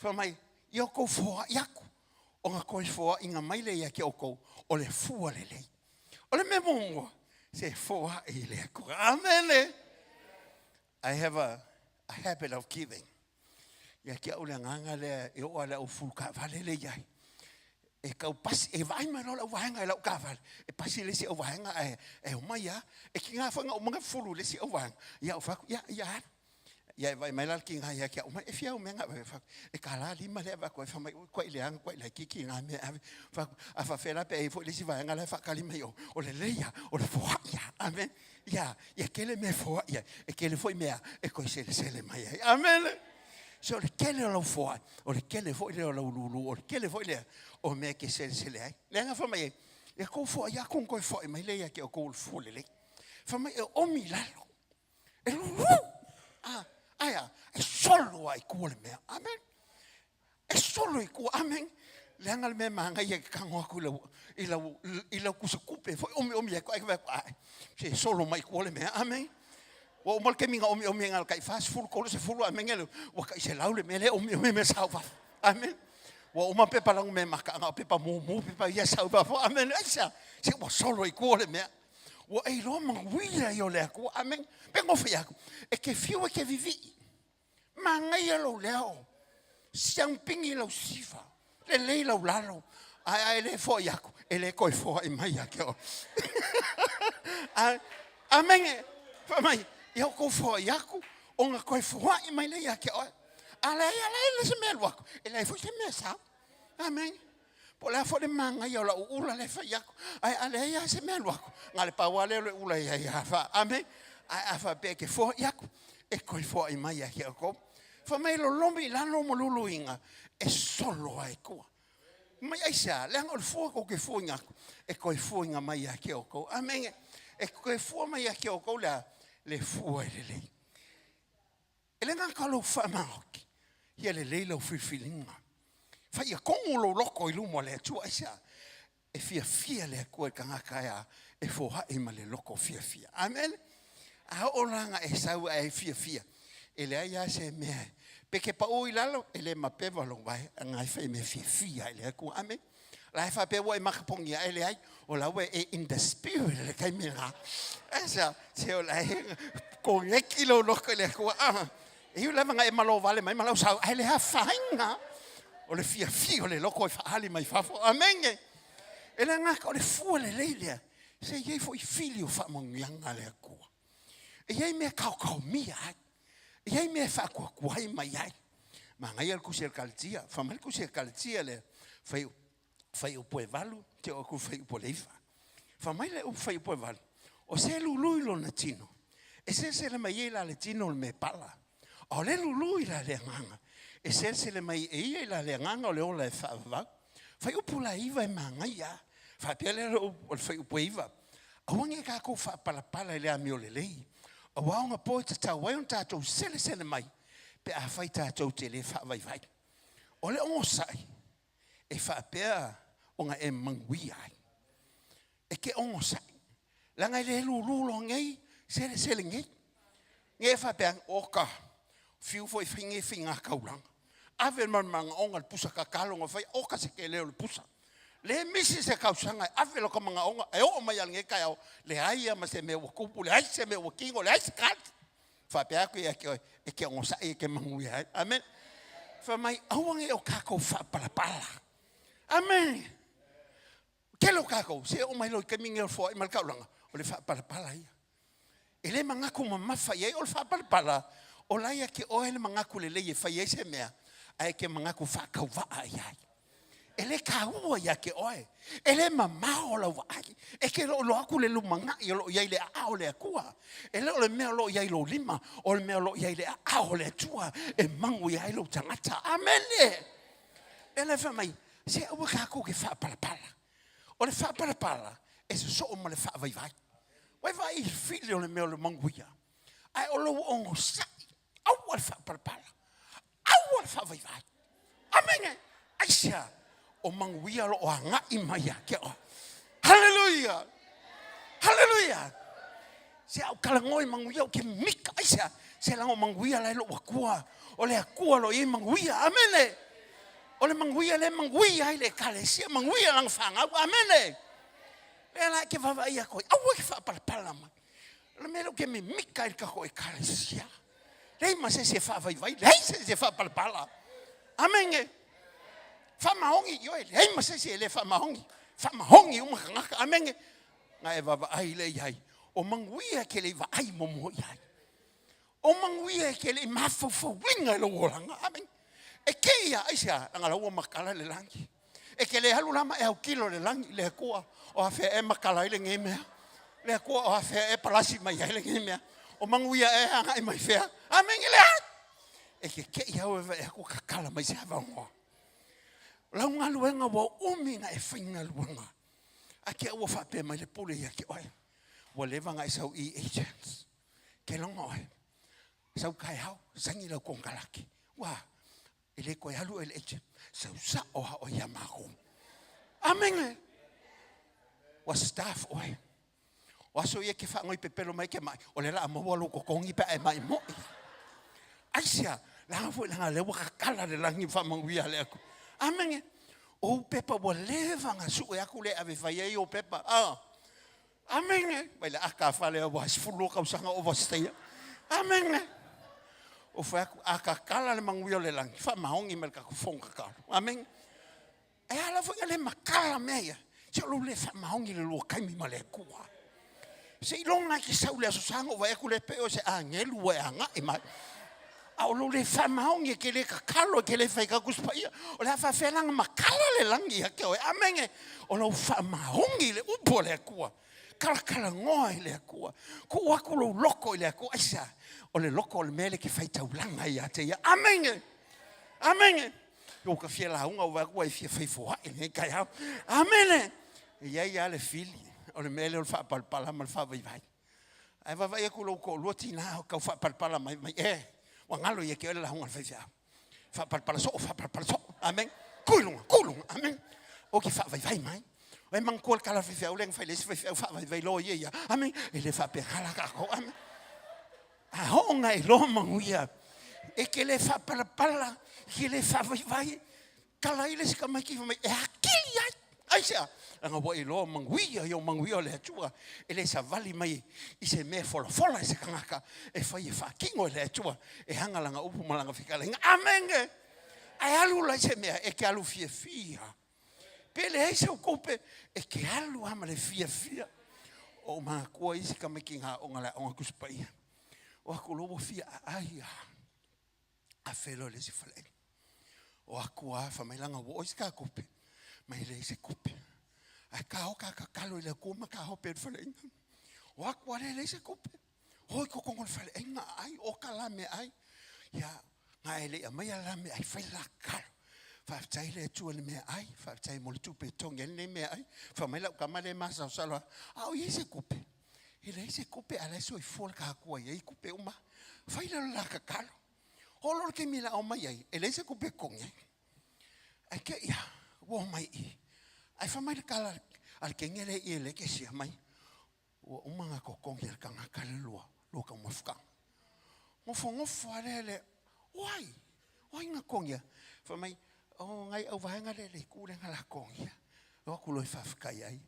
Wha mai, i oko fua iaku. O nga koe fua inga maile i ake oko, o le fua le lei. O le memongo, se fua i le ako. Amen. I have a habit of giving. Ia kia ule nganga le, e oa le au fulka vale le iai. E kau pasi, e vai mai rola uwahenga e lau kawal. E pasi le si uwahenga e o mai ia. E ki ngā whanga o mga fulu le si uwahenga. Ia o whaku, ia ia vai mai lal kinga ia kia uma e fia menga e kala lima le va ko fa mai ko ile ang ko ile ki nga me fa fa fela pe fo le si va nga le fa kali mai o le leia o le fo ia amen ia kele me fo ia e kele foi mea e ko se le mai amen so le kele lo fo o le kele fo le lo lulu o le kele fo le o me ke se le ai le nga fa mai e ko fo ia kon ko fo mai le ia ke o ko fo le fa mai o mi lalo e lulu aya, e solo ai kua le mea, amen. E solo ai kua, amen. Le anga le mea maanga ia ke kango aku i lau kusa kupe, foi omi e kua, se solo mai kua le mea, amen. Wa umal ke minga omi ngal kai fast full kolo se full amen ele, wa kai se lau le mea le omi me sauva, amen. Wa uma pepa lang me maka anga pepa mu pepa ia sauva, amen. Aisa, se wa solo ai kua le mea. Wa e lo manguia yo le aku amen pengo fa yaku e ke fiu e ke vivi mangai lo leo siang pingi lo sifa le le lo lalo ai le fo yaku e le koi fo e mai yaku amen fa mai yo ko fo yaku o nga koi fo e mai le yaku ale le se me lo e le fo se me sa amen po la fo le manga ia la ula le fa yaku ai ale ia se me lo ngale pa wale le ula ia fa amen ai fa pe ke fo yaku e koi fo ai mai ia ko fa mai lo lombi la no mo lulu inga e solo ai ko mai ai sa le ngol fo ko ke fo yaku e koi fo inga mai ia ko amen e koi fo mai ia ko la le fo le ele nga ka lo fa ma ki ia le lo filinga fa ia kongo lo loko i lumo le tua isa e fia le ko e kanga kaya e foha e male loko fia amen a olanga e sau e fia ele ia se me peke pa o ilalo ele mapeva lo vai ngai fa me fia ele ko amen la fa pe wo e makapongi ele ai o la we in the spirit le kai mira esa se o la ko le kilo loko le ko E hiu leva ngai malo vale mai malau sau ai le ha fainga. O le fia o le loko e faali mai fafo. Amenge. E le ngaka o le fua le leilea. Se iei fo I fili o whamongianga le akua. E iei mea kau mia ai. E iei mea whakua kuai mai ai. Ma ngai al kusi al kalitia. Whamai kusi al kalitia le whai upo e valu. Te o ku whai upo leifa. Whamai le whai upo e valu. O se lului lo na tino. E se le mai e la le tino le me pala. O le lului la le nganga. E se le mai e ia la le nganga o le ola e whaavau. Whai upo la iwa e mangai ia. Whapele o le whai upo iwa. Awange ka ko whapalapala le ami o le lei. O waonga po te tau wai on tātou sele mai. Pe a whai tātou te le whaavai. O le ongosai. E whapea o nga e mangui ai. E ke ongosai. Langa le lululo ngai. Sele ngai. Nge whapea oka. Fiu foi finge finga kauranga. Ave manga onga pusa ka kalonga fai oka se ke leo le pusa. Le misi se kausanga ave lo ka manga onga e o mai alnge kai au le aia ma se me o kupu le ai se me o kingo le ai se kat. Fa pe aku e ke onga e ke mangu ai. Amen. Fa mai awange o kako fa pala. Amen. Ke lo kako se o mai lo ke minge fo i mal kaulanga o le fa pala ia. Ele manga ku mamafa ia o le fa pala. O laia ke o ele mangaku le lei e whai eise mea, ai ke mangaku whakau waa ai. Ele ka ua ia ke oe. Ele mamao la wai. E ke lo aku le lumanga i lo iai le ao le akua. Ele o le mea lo iai lo lima, o le mea lo iai le ao le atua, e mangu iai lo tangata. Amene! Ele whamai, se ua kako ke whapalapala. O le whapalapala, e se so o ma le whaavaivai. Wai I fili o le mea o le mangu ia. Ai o lo ongo sai. Awal whapalapala. Awal whaavaivai. Amene. Aisha. O manguia lo o anga I maia. Ke o. Hallelujah. Hallelujah. Se au kalangoi manguia o ke mika. Aisha. Se lango manguia lai lo wakua. O le akua lo I manguia. Amene. O le manguia I le kalesia. Manguia lang whanga. Amene. Le la ke whavaia koi. Awal whapalapala ma. Le melo ke me mika I kako e kalesia. Lei ma se whaavaivai, lei se whapalapala. Amenge. Whamahongi, yoe, lei ma se le whamahongi. Whamahongi umakangaka, amenge. Nga e wawa ai le iai. O manguia ke le waai momo iai. O manguia ke le mafufau winga lo oranga, amenge. E ke ia, aisia, anga laua makala le langi. E ke le halu lama e au kilo le langi, le kua, o hawhea e makala ile ngemea. Le kua o hawhea e palasi mai ile ngemea. O manguia e anga I mai fea. Amen ele. E ke ia o e ko kakala mai se avangoa. La unga luenga wa uminga e whainga luenga. A ke ua whape mai le pule ia ke oe. Wa levanga I sau I agents. Ke longa oe. Sau kai hau, sangi lau kongalaki. Wa, ele koe halu ele agent. Sau sa oha o ia mako. Amen. Wa staff oe. Waso ia ke whangoi pepelo mai ke mai. O le la amawalo ko kongi pa e mai mo. Aisia, langa fo langa lewa kakala le langi whamawia le aku. Amenge. O pepa wa levanga su e aku le ave whaiei o pepa. Amenge. Wai le aka whale o wasfulu kausanga o wasteia. Amenge. O whai aku akakala le manguia le langi. Whamahongi me le kaku whongakalo. Amenge. E ala fo le makala mea. Se lo le whamahongi le lua kaimi ma le kua. Se ilonga ki saule aso sango wa eku le peo se angelu e anga e mai. Au lo le whamahongi ke le kakalo ke le whaikakuspaia. O le hawhawhelanga makala le langi hake oe. Amenge. O lo whamahongi le upo le akua. Kalakala ngoa le akua. Ku aku lo loko le akua. Aisa. O le loko o le mele ke whaitaulanga I ate ia. Amenge. Amenge. Yo ka whiela hunga o wakua I whaifoa. Ene kai hau. Amene. Ia le fili. O le mele o le whapalpala ma le whawaivai. Ai wawai aku lo ko luati nā o kau whapalpala mai wa ngalo ia ke ole la hunga le whaiwhia. Whapalpala so, whapalpala so. Amen. Kuilunga. Amen. O ki whawaivai mai. O e mangkua le kala whaiwhia o lenga whailesi whawaivai lo ia. Amen. E le whapea kala kako. Amen. A honga e lo manguia. E ke le whapalpala, ke le whawaivai. Kala ile si ka mai ki whamai. E hakili ai. Aisia. anga wa I loa manguia yo manguia le atua e le sa vali mai I se me fola se kangaka e fai e whakingo le atua e hanga langa upu malanga whikala inga amenge ai alu lai se mea e ke alu fia pele hei se ukope e ke alu ama le fia o maa kua isi ka meki ngā onga la onga kuspai o ako lobo fia ai a whelo le si whaleng o aku a whamailanga wo isi ka kope mai le se kope ai ka hoka ka kalo I le kuma ka hope whaleng o aku a le se kope hoi ko kongo whaleng ai o ka lame ai ya ngā ele a mai a lame ai whaila kalo whaftai le tua le mea ai whaftai mo le tupe tonga le mea ai whamaila ka male masa o salwa au I se kope I le se kope a le so I fola ka kua I kope uma whaila la ka kalo holo ke mila o mai ai ele se kope konga ai ke ia wo mai I ai whamaila kala al ke ngere I ele ke sia mai o umanga ko konga le kanga kale lua ka mafka ngofo ale wai nga konga whamai o ngai au vahenga le kurenga la konga o kuloi whafkai ai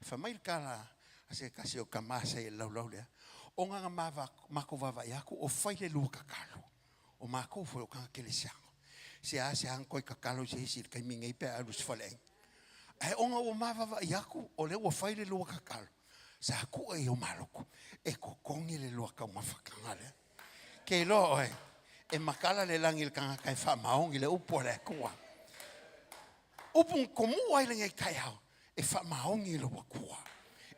whamai kala ase kasi o kamasa I lau lea o nganga mako vava I aku o whaile lua kakalo o mako fo o kanga kele siango se ase hankoi kakalo se isi kai minga ipe alus whaleng ai onga o mavava I aku o le o whaile lua kakalo sa aku e o maloko e ko kongi le lua ka mawhakanga le ke lo oe e makala le langi le kanga kai whamaongi le upo le kua upun komu ai le ngai kai hao e whamaongi le wakua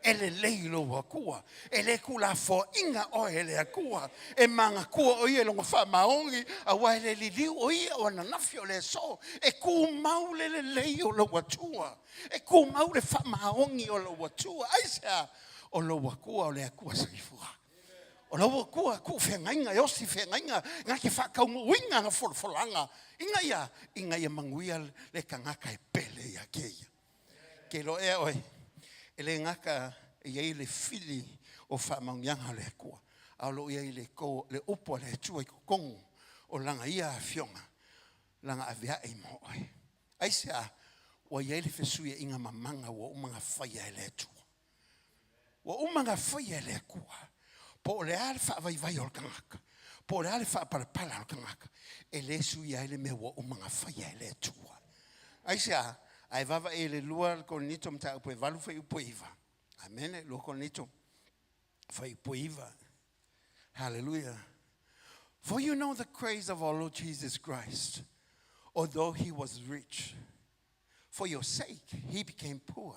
e le leilo wakua e le kula fo inga o e le akua e manga kua o ie longa whamaongi a wai le liliu o ia o na nafio le so e ku mau le leio lo watua e ku mau le whamaongi o lo watua aisa o lo wakua o le akua saifua o lo wakua ku whengainga yosi whengainga ngā ke whakaunga winga ngā wholanga inga ia manguia le kangaka e pele ia keia ke lo e oi e le ngaka i le fili o whamaungianga le kua au lo ia le upo le tua I kongo o langa ia a fionga langa a vea I mo oi aisa o ia le fesuia inga mamanga o umanga whaia le tua o umanga whaia le kua po le ale whaavai o kangaka po le ale whaaparapala o kangaka e le suia le me o umanga whaia le tua aisa ai vava e le lua ko nito mta upo valu fai upo iva amen lo ko nito fai upo iva hallelujah for you know the praise of our Lord Jesus Christ although he was rich for your sake he became poor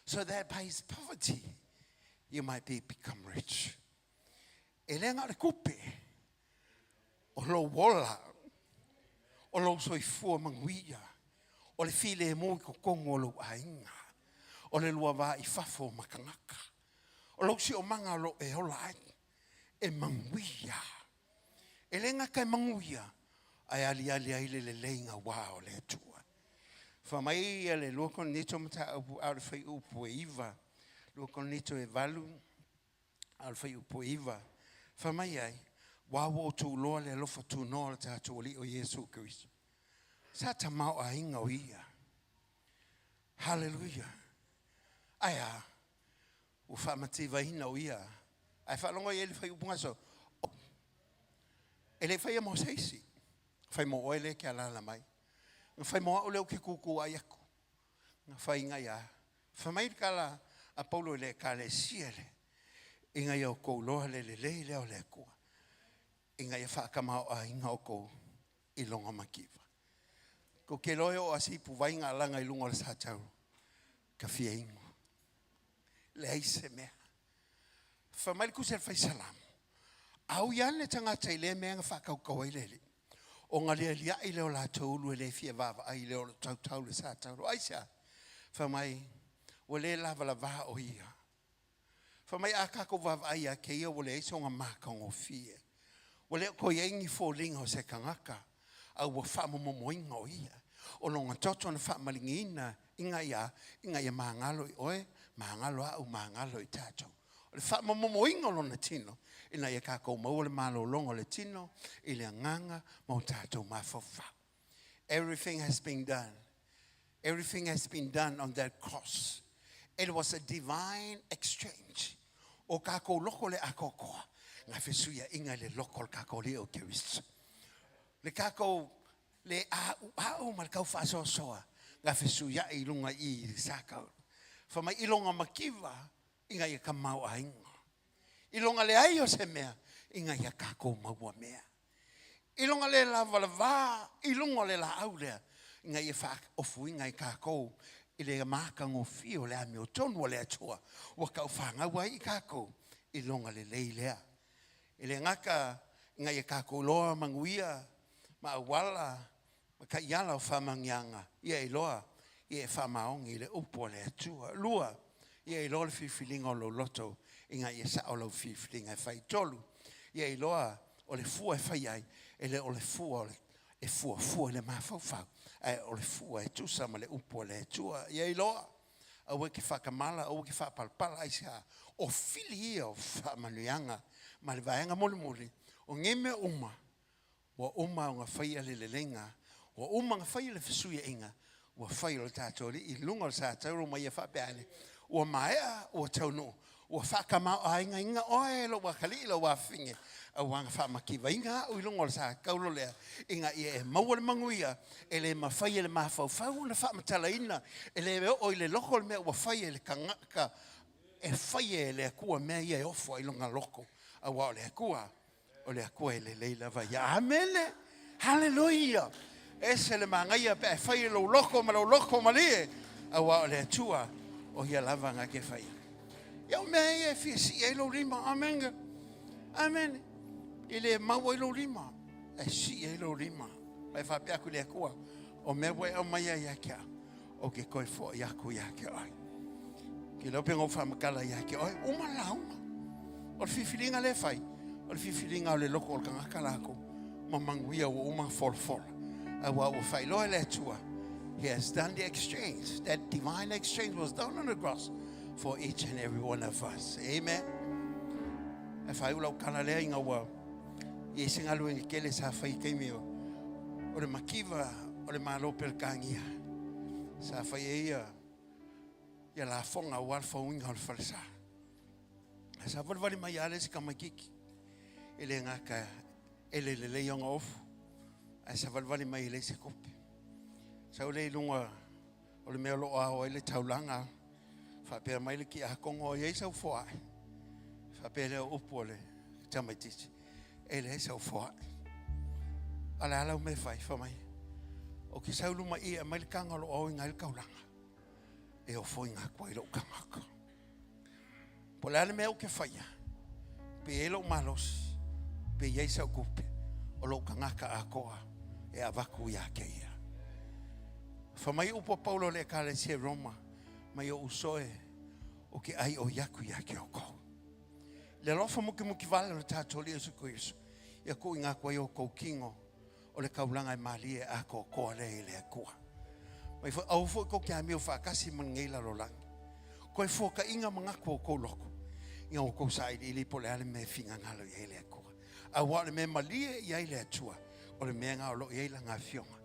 so that by his poverty you might become rich e le ngā kupe o lo wola o lo soifua manguia o le file e mo ko kongo lo ainga o le lua va I fafo makangaka o lo si o manga lo e ola e manguia e le ngaka e manguia ai ali ai le leinga wa o le tua fa mai le lua kon nito mata au fai upo iva lua kon nito e valu au fai upo iva fa mai ai wa wo tu lo le lo fa tu no ta tu li o Yesu Kristo sa ta mau a inga o ia hallelujah aya o fa mativa ina o ia ai fa longo ele fai upunga so ele fai mo seisi fai mo ele ke ala la mai fai mo o le ke kuku ai ako fai nga ia fa mai kala a Paulo le kale siele inga ia ko lo le o le ko inga ia fa kama a inga o ko I longa makiva ko ke loyo asi pu vainga langa I lunga le sa tau ka fiengo le aise mea fa mai ku se fai salam au yan le tanga tai le mea fa ka ko ai le o nga le lia I le o la tolu le fie va ai le o tau le sa tau aisa fa mai o le lava va o ia fa mai aka ko va ai a ke ia o le so nga maka ngo fie o le ko yengi fo linga o se kangaka au wa fa mo moinga o ia o longa toto na fa malingina inga ia mangalo oe mangalo au mangalo I tato o le fa mo moinga lo na tino ina ia ka ko mo le malo longo le tino I le nganga mo tato mafofa everything has been done on that cross It was a divine exchange. O kako loko le ako koa. Nga fesuia inga le loko kako le o keris. Le kako le au mal kau faso soa. Nga fesuia ilunga I sakau. Fama ilonga makiva inga ia kamau ainga. Ilonga le aio se mea inga ia kako maua mea. Ilonga le lava ilonga le la au lea inga ia fa ofu inga I kako ile maka ngofio le ame o tonu le atua wa kau fanga wa I kako ilonga le leilea ile ngaka inga ia kako loa manguia ma wala ka yala fa mangyanga ia iloa ia fa maongi le upo le atua lua ia iloa fifilinga lo loto inga ia sa o lo fifilinga fai tolu ia iloa o le fua fai ai ele o le fua e fua le mafau o le fua e tusa ma le upo le tua ia iloa au ke whakamala au ke whapalpala ai sa o fili ia o whamanuianga ma le vaenga moli o ngeme uma wa uma o ngā whaia le lenga wa uma ngā whaia le whasuia inga wa whaia le tātori I lunga le tātoro mai a whapeane wa maea o tauno wa whakamau a inga oe lo wa kali lo wa finge a wanga whamakiwa inga o ilunga le sa kaulo lea inga ia e maua le manguia ele mawhaia le mawhauwhau le whamatala ina ele o le loko le mea wa whaia le kangaka e whaia le akua mea ia e ofo ilunga loko a wa le akua o le akua ele leila vai amene hallelujah ese le mangaia pe whaia lo loko ma lie a wa le atua o ia lava nga ke whaia ia mea e fisi e lo rima amenga amen ile maua ilo lima e si ilo lima mai fa pia ku le kua o me we o mai ya kia o ke koi fo ya ku ya kia ai ki lo pengo fa makala ya kia ai o malauma o fifilinga le fai o fifilinga le loko ka ngakala ko mamanguia o uma fol a wa o fai lo le tua he has done the exchange that divine exchange was done on the cross for each and every one of us amen e fai ulau kana le inga wa I singa lu ngi kele sa fai kai meo o le makiva o le malo per kangia sa fai ia la fonga wal fo winga al falsa sa vali mai ale si kamakiki ele ngaka ele le young off sa vali mai le se kopi sa le lunga o le melo o ele taulanga fa pe mai le ki a kongo ye sa fo fa pe le opole tamatiti ele sa fo ala me fai fa mai o ki sa luma I amerikanga lo o ngal kaulanga e o fo nga ko lo kanga pola le me o ke fai pe lo malos pe ye sa kupe o lo kanga ka akoa e avaku ya ke ia fa mai upo paulo le kale se roma mai o usoe o ke ai o yaku ya ke o ko le lofa muki vale le tatoli e su Yesu e ko inga ko yo ko kingo o le kaulanga e mali e ako ko le ko mai fo au fo ko kia mi fa kasi mangela lo lang ko fo ka inga manga ko loko inga ko sai li pole ale me finga ngalo e le ko a wa le me mali e le tua o le me nga lo e la nga fionga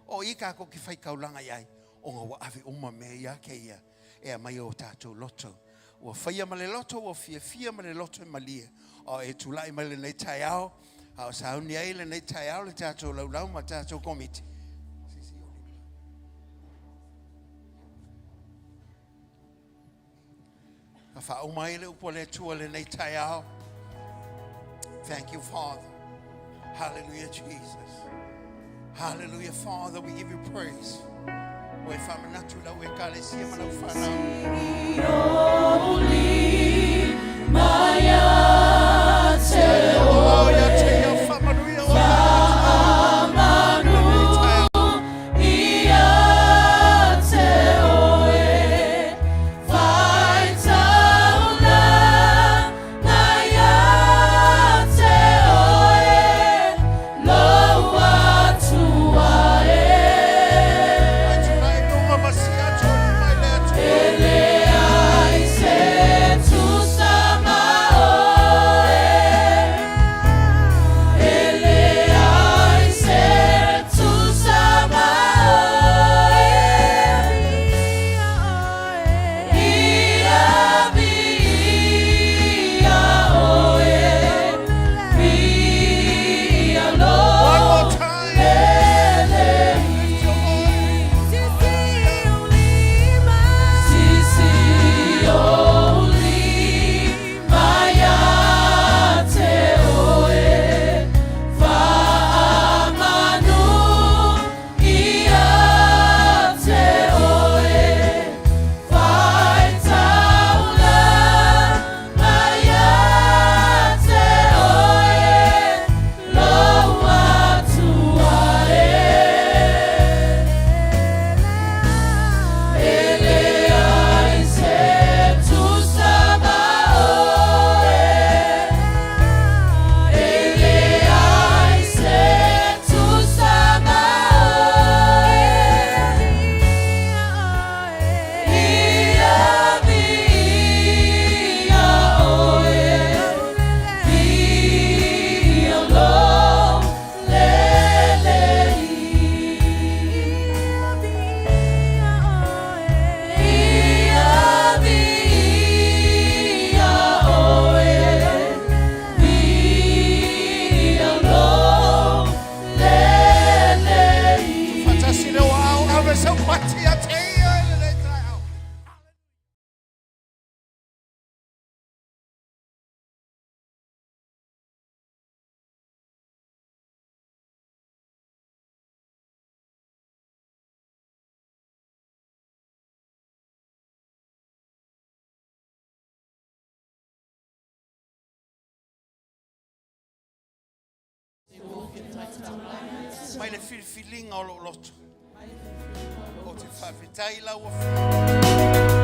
o I ka ko ki fai kaulanga ai o nga wa ave uma me ya ke ia e mai o tato loto o fai ma le loto o fia ma le loto mali o e tulai ma le nei taiao a Sauniga le nei taiao le tato lau ma tato komiti a fa o mai le upo le tua le nei taiao. Thank you, Father. Hallelujah, Jesus. Hallelujah, Father, we give you praise. We fama natula we kale si ma no fana. Holy, Maya, Oh, ya te ya fama no ya. Ele Mai le filfilinga o lo lotu. O te whawhitai lau a